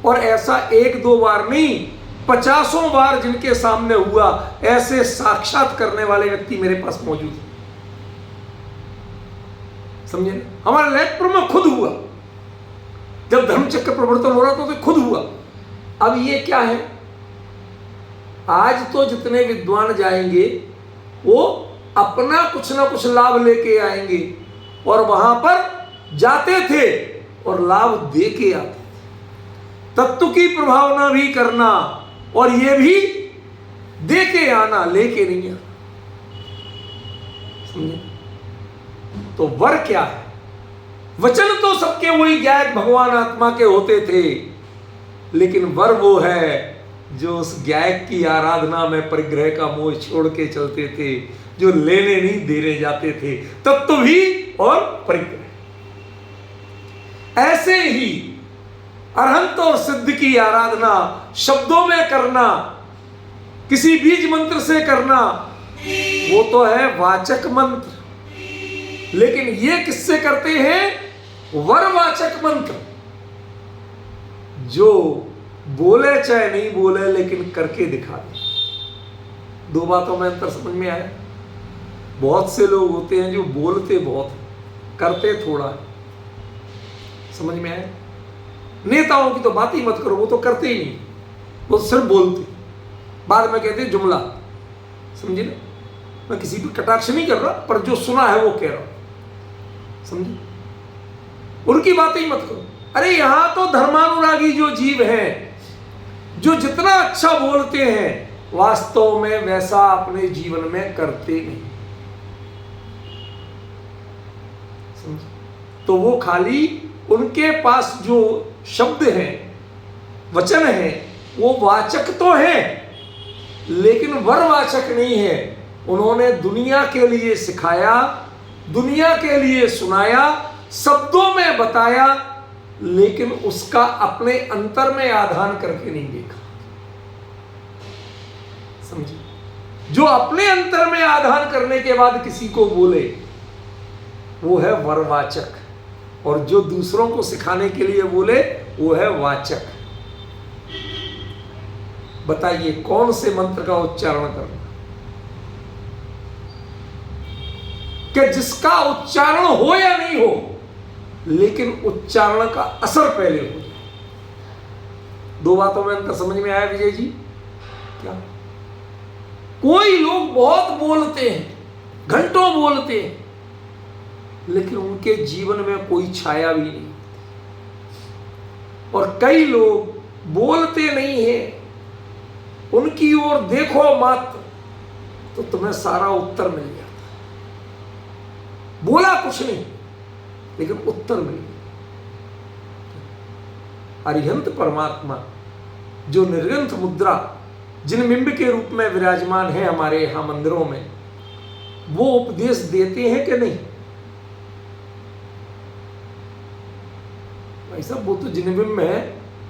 और ऐसा 1-2 बार नहीं, 50 बार जिनके सामने हुआ, ऐसे साक्षात करने वाले व्यक्ति मेरे पास मौजूद है, समझे ना। हमारे ललितपुर में खुद हुआ, जब धर्मचक्र प्रवर्तन हो रहा था तो खुद हुआ। अब ये क्या है, आज तो जितने विद्वान जाएंगे वो अपना कुछ ना कुछ लाभ लेके आएंगे, और वहां पर जाते थे और लाभ दे के आते थे, तत्व की प्रभावना भी करना और ये भी दे के आना, लेके नहीं आना, समझे। तो वर क्या है, वचन तो सबके वही गायक भगवान आत्मा के होते थे, लेकिन वर वो है जो उस गायक की आराधना में परिग्रह का मोह छोड़ के चलते थे, जो लेने नहीं देने जाते थे, तत्व भी और परिग्रह। ऐसे ही अरहंत और सिद्ध की आराधना शब्दों में करना, किसी बीज मंत्र से करना, वो तो है वाचक मंत्र, लेकिन ये किससे करते हैं, वरवाचक मंत्र, जो बोले चाहे नहीं बोले लेकिन करके दिखा दे। 2 बातों में अंतर समझ में आया। बहुत से लोग होते हैं जो बोलते बहुत, करते थोड़ा, समझ में आया। नेताओं की तो बात ही मत करो, वो तो करते ही नहीं, वो सिर्फ बोलते, बाद में कहते जुमला, समझे ना। मैं किसी पर कटाक्ष नहीं कर रहा, पर जो सुना है वो कह रहा हूं, समझे। उनकी बातें ही मत करो। अरे यहां तो धर्मानुरागी जो जीव हैं, जो जितना अच्छा बोलते हैं, वास्तव में वैसा अपने जीवन में करते नहीं, समझे। तो वो खाली उनके पास जो शब्द हैं, वचन है, वो वाचक तो है, लेकिन वरवाचक नहीं है। उन्होंने दुनिया के लिए सिखाया, दुनिया के लिए सुनाया, शब्दों में बताया, लेकिन उसका अपने अंतर में आधान करके नहीं देखा, समझे। जो अपने अंतर में आधान करने के बाद किसी को बोले, वो है वरवाचक, और जो दूसरों को सिखाने के लिए बोले, वो है वाचक। बताइए कौन से मंत्र का उच्चारण करना कि जिसका उच्चारण हो या नहीं हो, लेकिन उच्चारण का असर पहले हो जाए। 2 बातों में अंतर समझ में आया विजय जी क्या? कोई लोग बहुत बोलते हैं, घंटों बोलते हैं, लेकिन उनके जीवन में कोई छाया भी नहीं। और कई लोग बोलते नहीं हैं, उनकी ओर देखो मात्र तो तुम्हें सारा उत्तर मिल जाता। बोला कुछ नहीं लेकिन उत्तर मिल गया। अरिहंत परमात्मा जो निर्ग्रंथ मुद्रा जिन बिंब के रूप में विराजमान है हमारे यहां मंदिरों में, वो उपदेश देते हैं कि नहीं? भाई साहब, वो तो जिन बिंब में है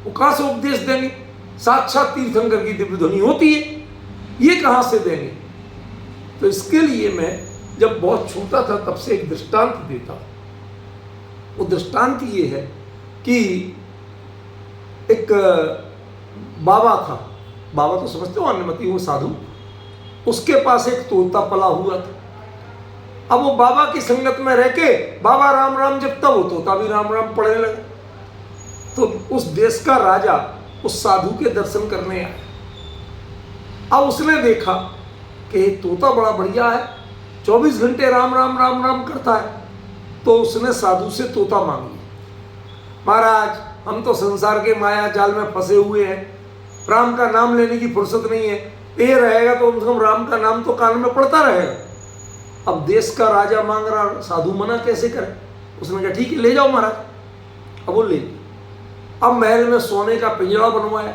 वो कहां से उपदेश देंगे? साक्षात तीर्थंकर की दिव्य ध्वनि होती है, ये कहां से देंगे? तो इसके लिए मैं जब बहुत छोटा था तब से एक दृष्टांत देता हूं। वो दृष्टांत ये है कि एक बाबा था, बाबा तो समझते हो अन्नमति, वो साधु, उसके पास एक तोता पला हुआ था। अब वो बाबा की संगत में रह के बाबा राम राम जपता, वो तोता भी राम राम पढ़ने लगा। तो उस देश का राजा उस साधु के दर्शन करने आया। अब उसने देखा कि तोता बड़ा बढ़िया है, 24 घंटे राम राम राम राम करता है। तो उसने साधु से तोता मांग लिया। महाराज, हम तो संसार के माया जाल में फंसे हुए हैं, राम का नाम लेने की फुर्सत नहीं है। ये रहेगा तो कम से कम राम का नाम तो कान में पड़ता रहेगा। अब देश का राजा मांग रहा, साधु मना कैसे करे? उसने कहा ठीक है, ले जाओ महाराज। अब वो ले, अब महल में सोने का पिंजरा बनवाया,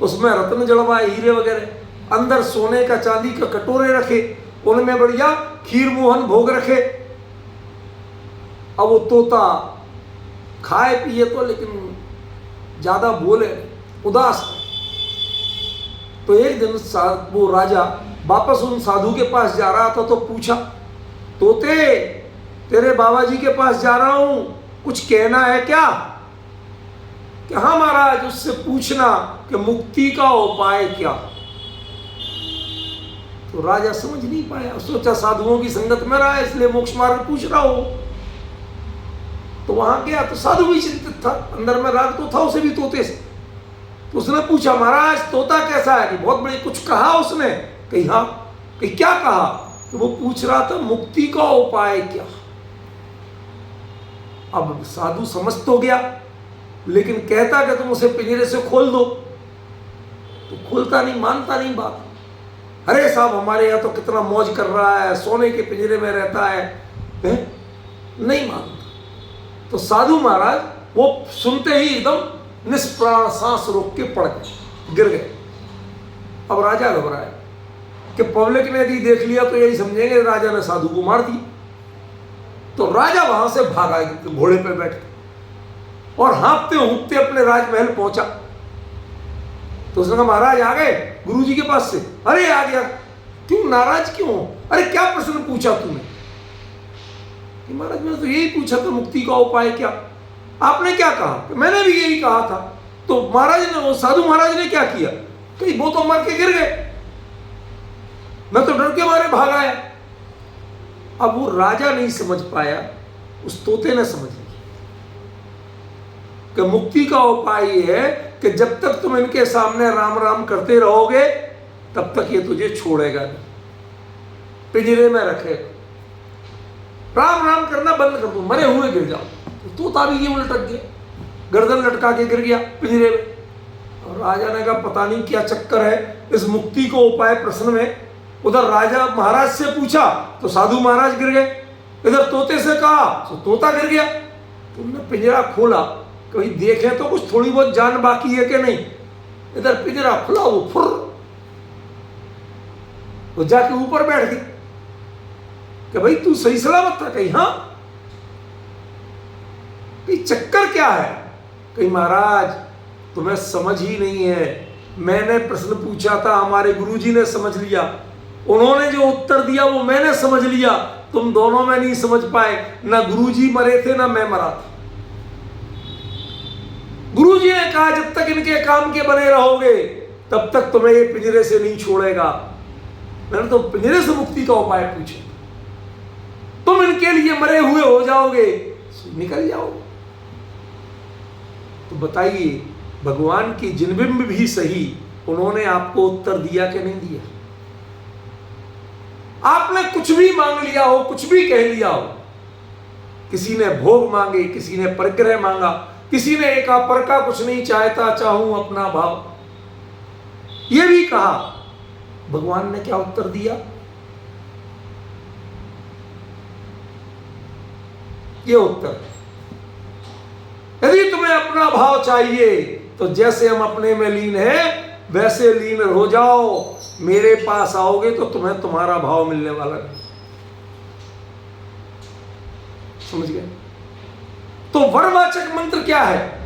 उसमें रत्न जड़वाए, हीरे वगैरह, अंदर सोने का चांदी का कटोरे रखे, उनमें बढ़िया खीर मोहन भोग रखे। अब वो तोता खाए पिए तो, लेकिन ज्यादा बोले, उदास। तो एक दिन वो राजा वापस उन साधु के पास जा रहा था तो पूछा, तोते, तेरे बाबा जी के पास जा रहा हूं, कुछ कहना है क्या? कि हाँ महाराज, उससे पूछना कि मुक्ति का उपाय क्या। तो राजा समझ नहीं पाया, सोचा साधुओं की संगत में रहा है इसलिए मोक्ष मार्ग पूछ रहा हो। तो वहां गया तो साधु भी चिंतित था, अंदर में राग तो था उसे भी तोते से। तो उसने पूछा, महाराज तोता कैसा है? कि बहुत बड़ी, कुछ कहा उसने? कही हाँ। कही क्या कहा? तो वो पूछ रहा था मुक्ति का उपाय क्या। अब साधु समझ तो गया, लेकिन कहता कि तुम उसे पिंजरे से खोल दो, तो खोलता नहीं, मानता नहीं बात। अरे साहब, हमारे यहाँ तो कितना मौज कर रहा है, सोने के पिंजरे में रहता है, नहीं मानता। तो साधु महाराज वो सुनते ही एकदम निष्प्राण सांस रोक के पड़ गए, गिर गए। अब राजा घबराया कि पब्लिक ने यदि देख लिया तो यही समझेंगे राजा ने साधु को मार दिया। तो राजा वहां से भागा घोड़े पे बैठ के और हाँफते हूँफते अपने राजमहल पहुंचा। तो उसने कहा, महाराज आ गए गुरुजी के पास से? अरे आ गया। क्यों, नाराज क्यों हो? अरे क्या प्रश्न पूछा तूने? महाराज मैंने तो यही पूछा था, मुक्ति का उपाय क्या। आपने क्या कहा? मैंने भी यही कहा था। तो महाराज ने, वो साधु महाराज ने क्या किया? कहीं वो तो मर के गिर गए, मैं तो डर के मारे भाग आया। अब वो राजा नहीं समझ पाया, उस तोते ने समझ लिया कि मुक्ति का उपाय ये है कि जब तक तुम इनके सामने राम राम करते रहोगे तब तक ये तुझे छोड़ेगा नहीं, पिंजरे में रखेगा। राम राम करना बंद कर दो, मरे हुए गिर जाओ। तो तोता भी ये उलटक गया, गर्दन लटका के गिर गया पिंजरे में। और राजा ने कहा, पता नहीं क्या चक्कर है इस मुक्ति को उपाय प्रश्न में। उधर राजा महाराज से पूछा तो साधु महाराज गिर गए, इधर तोते से कहा तो तोता गिर गया। तुमने पिंजरा खोला, कभी देखे तो कुछ थोड़ी बहुत जान बाकी है कि नहीं। इधर पिंजरा खुला, वो फुर, वो जाके ऊपर बैठ गई कि भाई तू सही सलामत था? कहीं हाँ। कहीं चक्कर क्या है? कहीं महाराज तुम्हें समझ ही नहीं है, मैंने प्रश्न पूछा था, हमारे गुरुजी ने समझ लिया, उन्होंने जो उत्तर दिया वो मैंने समझ लिया, तुम दोनों में नहीं समझ पाए। ना गुरुजी मरे थे ना मैं मरा था। गुरुजी ने कहा जब तक इनके काम के बने रहोगे तब तक तुम्हें ये पिंजरे से नहीं छोड़ेगा। मैंने तो पिंजरे से मुक्ति का उपाय पूछा, तुम इनके लिए मरे हुए हो जाओगे, निकल जाओगे। तो बताइए, भगवान की जिनबिंब भी सही, उन्होंने आपको उत्तर दिया कि नहीं दिया? आपने कुछ भी मांग लिया हो, कुछ भी कह लिया हो, किसी ने भोग मांगे, किसी ने परिग्रह मांगा, किसी ने एक अपर का कुछ नहीं चाहता, चाहूं अपना भाव। यह भी कहा। भगवान ने क्या उत्तर दिया? ये उत्तर, यदि तुम्हें अपना भाव चाहिए तो जैसे हम अपने में लीन हैं वैसे लीन हो जाओ, मेरे पास आओगे तो तुम्हें तुम्हारा भाव मिलने वाला नहीं। समझ गए? तो वरवाचक मंत्र क्या है?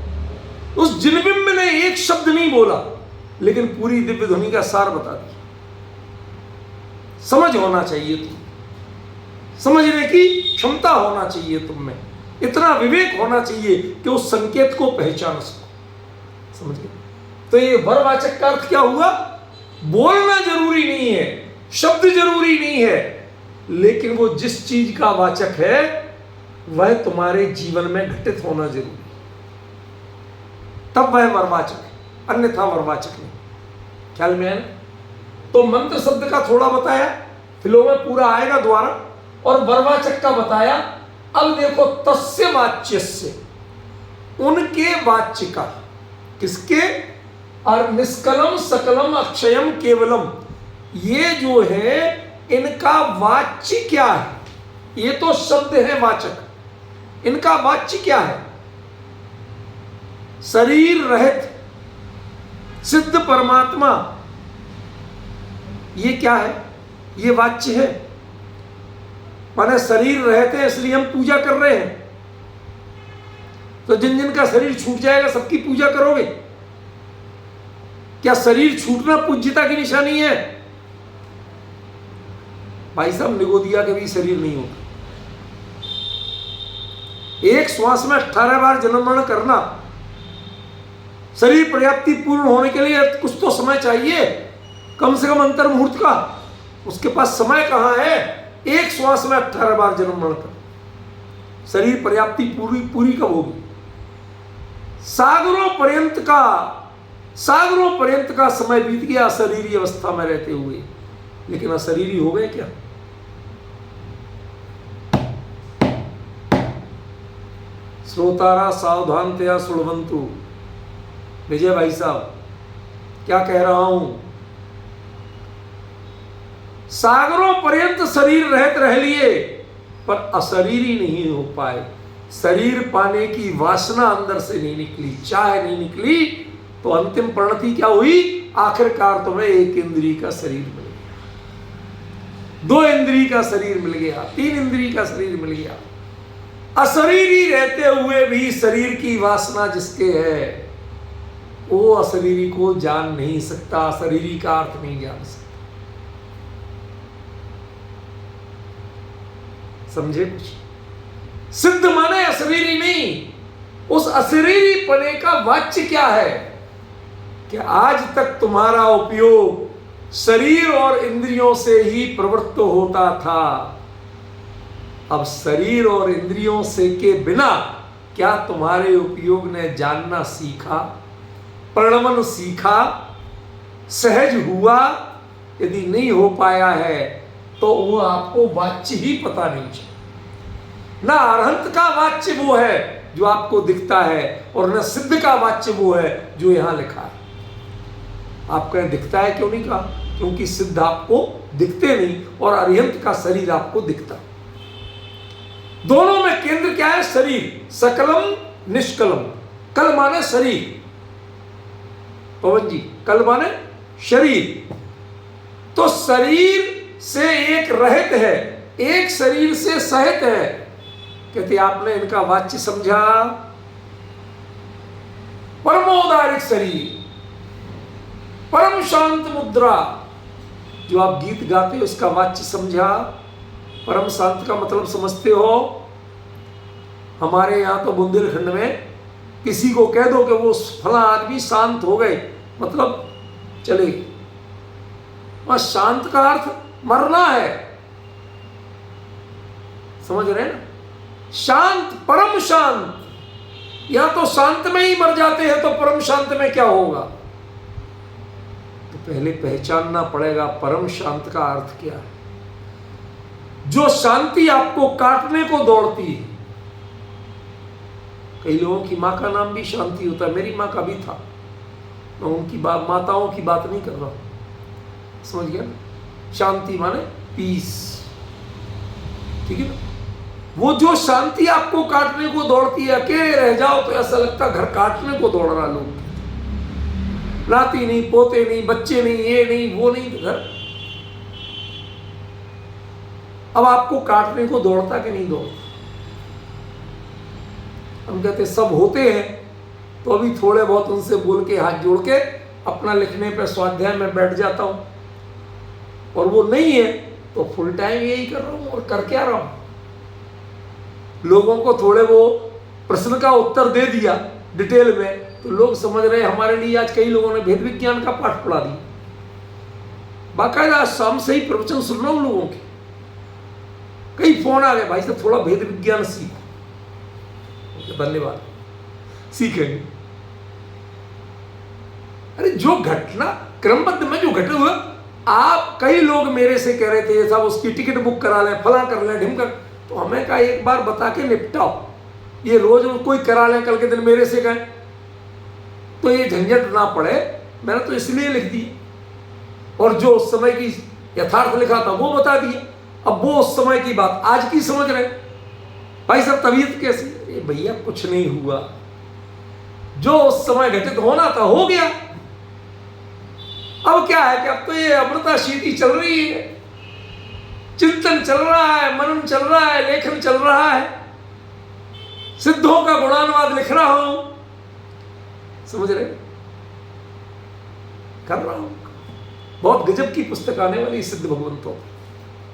उस जिनबिंब ने एक शब्द नहीं बोला, लेकिन पूरी दिव्य ध्वनि का सार बता दिया। समझ होना चाहिए तुम, समझने की क्षमता होना चाहिए तुम में, इतना विवेक होना चाहिए कि उस संकेत को पहचान सको। समझ गए? तो ये वरवाचक का अर्थ क्या हुआ? बोलना जरूरी नहीं है, शब्द जरूरी नहीं है, लेकिन वो जिस चीज का वाचक है वह तुम्हारे जीवन में घटित होना जरूरी है, तब वह वरवाचक है, अन्यथा वरवाचक नहीं। ख्याल में है ना? तो मंत्र शब्द का थोड़ा बताया, फिलो में पूरा आएगा द्वारा, और वरवाचक का बताया। अब देखो, तस्य वाच्यस्य, उनके वाच्य का, किसके? और निष्कलम सकलम अक्षयम केवलम, ये जो है इनका वाच्य क्या है? ये तो शब्द है वाचक, इनका वाच्य क्या है? शरीर रहित सिद्ध परमात्मा, ये क्या है? ये वाच्य है। माने शरीर रहते हैं इसलिए हम पूजा कर रहे हैं, तो जिन जिन का शरीर छूट जाएगा सबकी पूजा करोगे? क्या शरीर छूटना पूज्यता की निशानी है? भाई साहब, निगोदिया के भी शरीर नहीं होता। एक श्वास में 18 बार जन्म मरण करना, शरीर पर्याप्ति पूर्ण होने के लिए कुछ तो समय चाहिए, कम से कम अंतर मुहूर्त का। उसके पास समय कहां है? एक श्वास में 18 बार जन्म मरण कर, शरीर पर्याप्ति पूरी कब होगी? सागरों पर्यंत का समय बीत गया अशरीरी अवस्था में रहते हुए, लेकिन अशरीरी हो गए क्या? श्रोतारा सावधानतया सुणवंतु। विजय भाई साहब, क्या कह रहा हूं? सागरों पर्यंत शरीर रहते रह लिए, पर अशरीरी नहीं हो पाए। शरीर पाने की वासना अंदर से नहीं निकली, चाह नहीं निकली, तो अंतिम परिणति क्या हुई? आखिरकार तुम्हें एक इंद्रिय का शरीर मिल गया, 2 इंद्रिय का शरीर मिल गया, 3 इंद्रिय का शरीर मिल गया। अशरीरी रहते हुए भी शरीर की वासना जिसके है, वो अशरीरी को जान नहीं सकता, अशरीरी का अर्थ नहीं जान सकता। समझे? कुछ सिद्ध माने अशरीरी नहीं, उस अशरीरी पने का वाच्य क्या है? कि आज तक तुम्हारा उपयोग शरीर और इंद्रियों से ही प्रवृत्त होता था, अब शरीर और इंद्रियों से के बिना क्या तुम्हारे उपयोग ने जानना सीखा, प्रणमन सीखा, सहज हुआ? यदि नहीं हो पाया है तो वो आपको वाच्य ही पता नहीं चला। ना अरहंत का वाच्य वो है जो आपको दिखता है, और न सिद्ध का वाच्य वो है जो यहां लिखा है। आप कहें दिखता है, क्यों नहीं कहा? क्योंकि सिद्ध आपको दिखते नहीं और अरिहंत का शरीर आपको दिखता। दोनों में केंद्र क्या है? शरीर। सकलम निष्कलम, कल माने शरीर, पवन जी, कल माने शरीर। तो शरीर से एक रहित है, एक शरीर से सहित है। कहते आपने इनका वाच्य समझा? परमोदारिक शरीर, परम शांत मुद्रा, जो आप गीत गाते हो उसका वाच्य समझा? परम शांत का मतलब समझते हो? हमारे यहाँ तो बुंदेलखंड में किसी को कह दो कि वो फला आदमी शांत हो गए, मतलब चले। और शांत का अर्थ मरना है, समझ रहे हैं ना? शांत, परम शांत। या तो शांत में ही मर जाते हैं, तो परम शांत में क्या होगा? तो पहले पहचानना पड़ेगा परम शांत का अर्थ क्या है। जो शांति आपको काटने को दौड़ती है, कई लोगों की माँ का नाम भी शांति होता है, मेरी माँ का भी था। मैं उनकी बात, माताओं की बात नहीं कर रहा हूँ, समझ गया ना। शांति माने पीस, ठीक है ना। वो जो शांति आपको काटने को दौड़ती है, अकेले रह जाओ तो ऐसा लगता है घर काटने को दौड़ रहा लोग, नाती नहीं, पोते नहीं, बच्चे नहीं, ये नहीं, वो नहीं, घर अब आपको काटने को दौड़ता कि नहीं दौड़ता। हम कहते सब होते हैं तो अभी थोड़े बहुत उनसे बोल के हाथ जोड़ के अपना लिखने पे स्वाध्याय में बैठ जाता हूं, और वो नहीं है तो फुल टाइम यही कर रहा हूं। और कर क्या रहा हूं, लोगों को थोड़े वो प्रश्न का उत्तर दे दिया डिटेल में तो लोग समझ रहे हमारे लिए। आज कई लोगों ने भेद विज्ञान का पाठ पढ़ा दिया, बाकायदा शाम से ही प्रवचन सुन रहा हूं लोगों के। कई फोन आ गए, भाई साहब थोड़ा भेद विज्ञान सीखो। धन्यवाद, सीखेंगे। अरे जो घटना क्रमबद्ध में जो घटे हुए, आप कई लोग मेरे से कह रहे थे साहब उसकी टिकट बुक करा लें, फला कर लें, ढिमकर, तो हमें कहा एक बार बता के निपटाओ। ये रोज कोई करा लें, कल के दिन मेरे से कहें तो ये झंझट ना पड़े, मैंने तो इसलिए लिख दी। और जो उस समय की यथार्थ लिखा था वो बता दिया। अब वो उस समय की बात आज की समझ रहे, भाई साहब तबीयत कैसी? अरे भैया कुछ नहीं हुआ, जो उस समय घटित होना था हो गया। अब क्या है कि अब तो ये अमृता शीति चल रही है, चिंतन चल रहा है, मनन चल रहा है, लेखन चल रहा है, सिद्धों का गुणानुवाद लिख रहा हूं, समझ रहे, कर रहा हूं। बहुत गजब की पुस्तक आने वाली सिद्ध भगवंतों,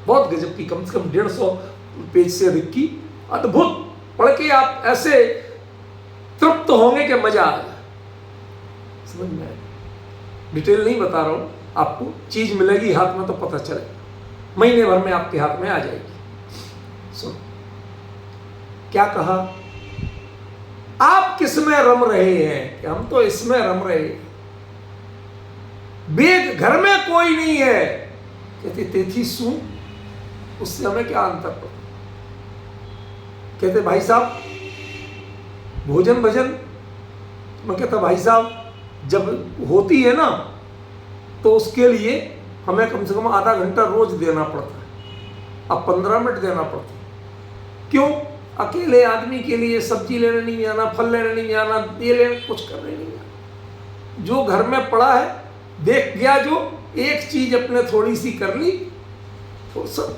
बहुत गजब की, कम से कम 150 पेज से अधिक की, अद्भुत। पढ़ के आप ऐसे तृप्त होंगे कि मजा आ जाए, समझ में आए। डिटेल नहीं बता रहा हूं आपको, चीज मिलेगी हाथ में तो पता चलेगा, महीने भर में आपके हाथ में आ जाएगी। सुनो क्या कहा, आप किस में रम रहे हैं कि हम तो इसमें रम रहे हैं। बेग घर में कोई नहीं है, कहते तेथी सू, उससे हमें क्या अंतर पड़ता। कहते भाई साहब भोजन भजन, मैं कहता भाई साहब जब होती है ना तो उसके लिए हमें कम से कम आधा घंटा रोज देना पड़ता है, अब 15 मिनट देना पड़ता है। क्यों? अकेले आदमी के लिए सब्जी लेने नहीं जाना, फल लेने नहीं जाना, ये लेने कुछ करने नहीं जाना। जो घर में पड़ा है देख गया, जो एक चीज अपने थोड़ी सी कर ली, तो सब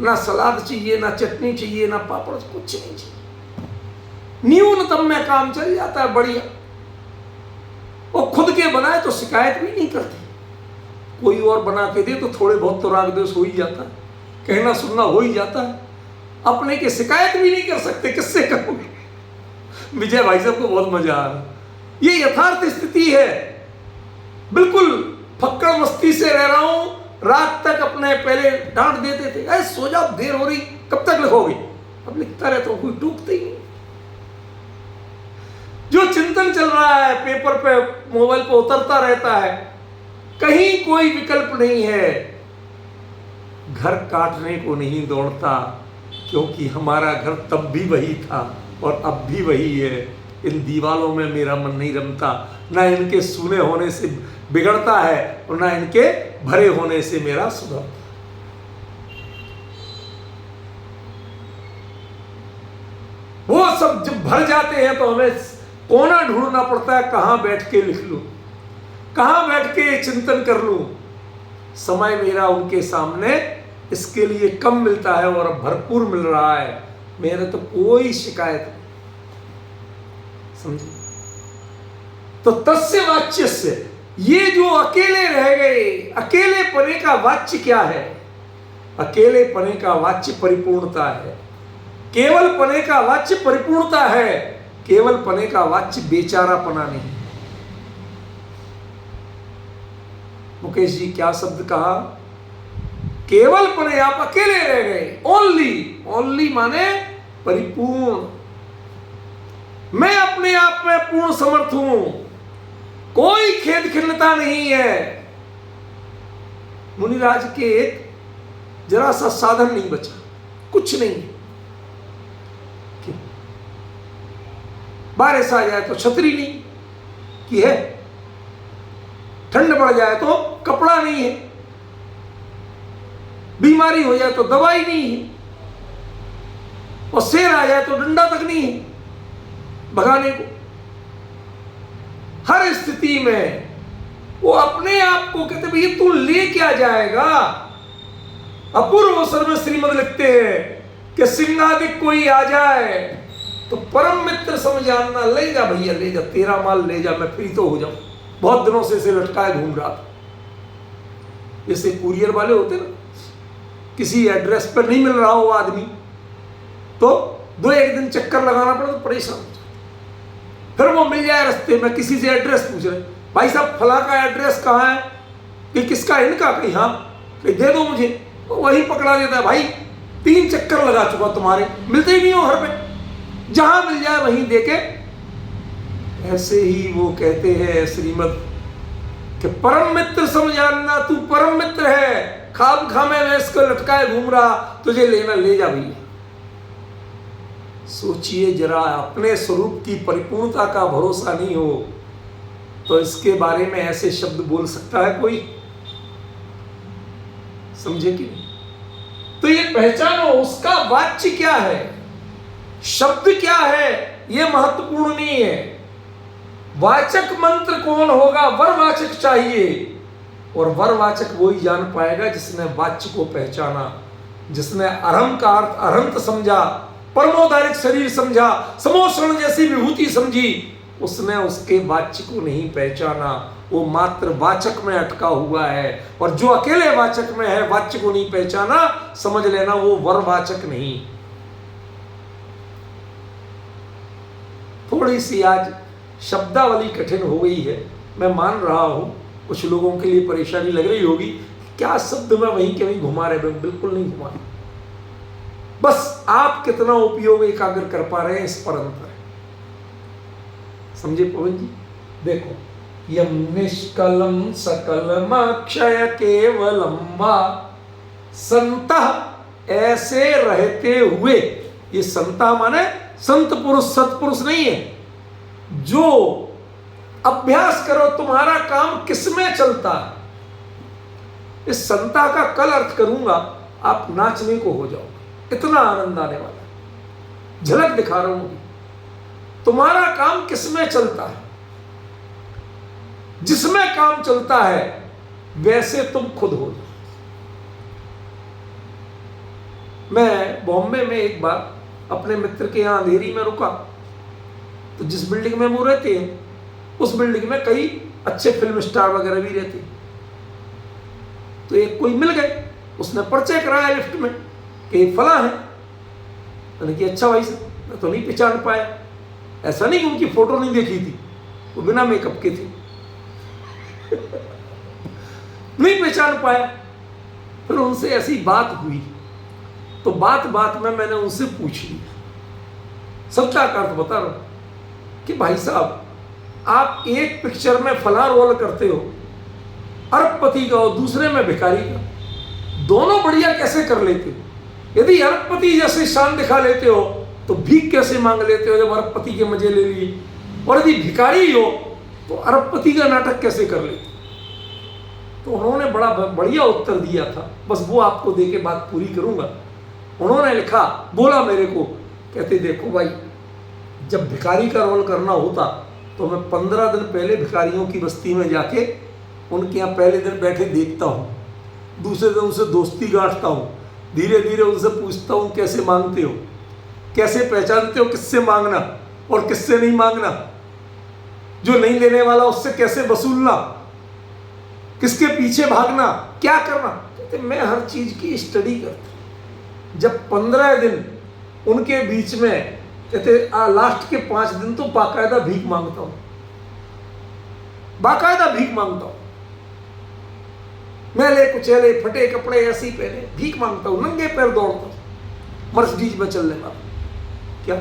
ना सलाद चाहिए, ना चटनी चाहिए, ना पापड़, कुछ नहीं चाहिए, न्यूनतम में काम चल जाता है, बढ़िया। वो खुद के बनाए तो शिकायत भी नहीं करते, कोई और बना के दे तो थोड़े बहुत तो राग द्वेष हो ही जाता है, कहना सुनना हो ही जाता है। अपने की शिकायत भी नहीं कर सकते, किससे करोगे। विजय भाई साहब को बहुत मजा आ रहा, ये यथार्थ स्थिति है। बिल्कुल फक्कड़ मस्ती से रह रहा हूं, रात तक अपने पहले डांट देते थे, अरे सो जाओ देर हो रही, कब तक लिखोगे, अब लिखता रहता हूं, कोई टूकते ही नहीं। जो चिंतन चल रहा है पेपर पे, मोबाइल पे उतरता रहता है, कहीं कोई विकल्प नहीं है। घर काटने को नहीं दौड़ता, क्योंकि हमारा घर तब भी वही था और अब भी वही है। इन दीवालों में मेरा मन नहीं रमता, ना इनके सूने होने से बिगड़ता है और ना इनके भरे होने से मेरा सुधरता। वो सब जब भर जाते हैं तो हमें कोना ढूंढना पड़ता है, कहां बैठ के लिख लूं, कहां बैठ के चिंतन कर लूं। समय मेरा उनके सामने इसके लिए कम मिलता है और अब भरपूर मिल रहा है, मेरे तो कोई शिकायत नहीं, समझे। तो तस्य वाच्य से, ये जो अकेले रह गए, अकेले पने का वाच्य क्या है? अकेले पने का वाच्य परिपूर्णता है, केवल पने का वाच्य परिपूर्णता है, केवल पने का वाच्य बेचारापना नहीं। मुकेश जी क्या शब्द कहा, केवल पने, आप अकेले रह गए, ओनली, ओनली माने परिपूर्ण। मैं अपने आप में पूर्ण समर्थ हूं, कोई खेद खिन्नता नहीं है। मुनिराज के एक जरा सा साधन नहीं बचा, कुछ नहीं। बारिश आ जाए तो छतरी नहीं कि है, ठंड बढ़ जाए तो कपड़ा नहीं है, बीमारी हो जाए तो दवाई नहीं है, और शेर आ जाए तो डंडा तक नहीं है भगाने को। हर स्थिति में वो अपने आप को कहते भैया तू ले क्या जाएगा। अपूर्व अवसर में श्रीमद लिखते हैं कि सिंहादिक कोई आ जाए तो परम मित्र समझाना, ले जा भैया ले जा, तेरा माल ले जा, मैं फ्री तो हो जाऊं। बहुत दिनों से इसे लटकाए घूम रहा था। जैसे कुरियर वाले होते ना, किसी एड्रेस पर नहीं मिल रहा हो आदमी तो 2-1 दिन चक्कर लगाना पड़े तो परेशान हो जाए, फिर वो मिल जाए रास्ते में, किसी से एड्रेस पूछ रहे, भाई साहब फला का एड्रेस कहाँ है, कि किसका, इनका, कहीं हाँ, कहीं दे दो मुझे, तो वही पकड़ा देता है। भाई 3 चक्कर लगा चुका तुम्हारे, मिलते ही नहीं हो घर पे, जहां मिल जाए वहीं देके। ऐसे ही वो कहते हैं श्रीमद कि परम मित्र समझाना, तू परम मित्र है, खाम खामे में इसको लटकाए घूम रहा, तुझे लेना ले जा भैया। सोचिए जरा, अपने स्वरूप की परिपूर्णता का भरोसा नहीं हो तो इसके बारे में ऐसे शब्द बोल सकता है कोई? समझे कि नहीं? तो ये पहचानो उसका वाच्य क्या है, शब्द क्या है, ये महत्वपूर्ण नहीं है। वाचक मंत्र कौन होगा? वरवाचक चाहिए, और वरवाचक वही जान पाएगा जिसने वाच्य को पहचाना, जिसने अरहम का अर्थ अरहंत समझा, परमोदारिक शरीर समझा, समोषण जैसी विभूति समझी, उसने उसके वाच्य को नहीं पहचाना, वो मात्र वाचक में अटका हुआ है। और जो अकेले वाचक में है, वाच्य को नहीं पहचाना, समझ लेना वो वरवाचक नहीं। थोड़ी सी आज शब्दावली कठिन हो गई है, मैं मान रहा हूं कुछ लोगों के लिए परेशानी लग रही होगी, क्या शब्द में वहीं के वहीं घुमा रहे, बिल्कुल नहीं घुमा रहे, बस आप कितना उपयोग एकाग्र कर पा रहे हैं इस पर अंतर है। समझे पवन जी? देखो, यम निष्कलम सकलमक्षय केवलम वा संतः, ऐसे रहते हुए, ये संता माने संत पुरुष, सत्पुरुष नहीं है। जो अभ्यास करो, तुम्हारा काम किसमें चलता है, इस संता का कल अर्थ करूंगा, आप नाचने को हो जाओगे, इतना आनंद आने वाला है। झलक दिखा रहा हूं, तुम्हारा काम किसमें चलता है, जिसमें काम चलता है वैसे तुम खुद हो जाओ। मैं बॉम्बे में एक बार अपने मित्र के यहां अंधेरी में रुका, तो जिस बिल्डिंग में वो रहते हैं उस बिल्डिंग में कई अच्छे फिल्म स्टार वगैरह भी रहते। तो एक कोई मिल गए, उसने परिचय कराया लिफ्ट में कि फला है। मैंने कि अच्छा भाई साहब, मैं तो नहीं पहचान पाया। ऐसा नहीं कि उनकी फोटो नहीं देखी थी, वो बिना मेकअप के थे नहीं पहचान पाया। फिर उनसे ऐसी बात हुई, तो बात बात में मैंने उनसे पूछ लिया, सच्चा का अर्थ बता रहा हूं कि भाई साहब, आप एक पिक्चर में फला रोल करते हो अरबपति का और दूसरे में भिखारी का, दोनों बढ़िया कैसे कर लेते हो? यदि अरबपति जैसे शान दिखा लेते हो तो भीख कैसे मांग लेते हो जब अरबपति के मजे ले लिए? और यदि भिखारी हो तो अरबपति का नाटक कैसे कर लेते? तो उन्होंने बड़ा बढ़िया उत्तर दिया था, बस वो आपको दे के बात पूरी करूंगा। उन्होंने लिखा, बोला मेरे को, कहते देखो भाई, जब भिखारी का रोल करना होता तो मैं 15 दिन पहले भिखारियों की बस्ती में जाके उनके यहाँ पहले दिन बैठे देखता हूँ, दूसरे दिन उनसे दोस्ती गांठता हूँ, धीरे धीरे उनसे पूछता हूँ कैसे मांगते हो, कैसे पहचानते हो किससे मांगना और किससे नहीं मांगना, जो नहीं लेने वाला उससे कैसे वसूलना, किसके पीछे भागना, क्या करना। कहते मैं हर चीज की स्टडी करता। जब 15 दिन उनके बीच में, कहते लास्ट के 5 दिन तो बाकायदा भीख मांगता हूं, बाकायदा भीख मांगता हूं, मैले कुचैले फटे कपड़े ऐसे ही पहने भीख मांगता हूं, नंगे पैर दौड़ता हूं, मर्सिडीज में चलने वाला क्या।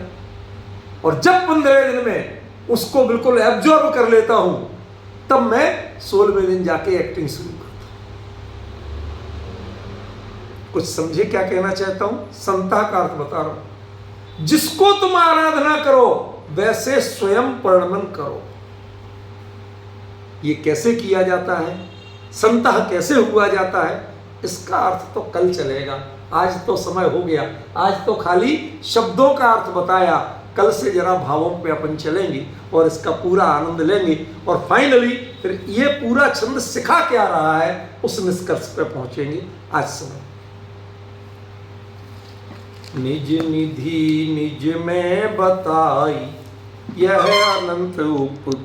और जब 15 दिन में उसको बिल्कुल एब्जॉर्ब कर लेता हूं, तब मैं 16वें दिन जाके एक्टिंग शुरू करता हूं। कुछ समझे क्या कहना चाहता हूं? संता का अर्थ बता रहा हूं। जिसको तुम आराधना करो वैसे स्वयं वर्णन करो। ये कैसे किया जाता है, संतः कैसे हुआ जाता है, इसका अर्थ तो कल चलेगा। आज तो समय हो गया, आज तो खाली शब्दों का अर्थ बताया। कल से जरा भावों पे अपन चलेंगे और इसका पूरा आनंद लेंगे और फाइनली फिर ये पूरा छंद सिखा क्या रहा है उस निष्कर्ष पे पहुंचेंगे। आज समय निज निधि निज में बताई, यह अनंत उप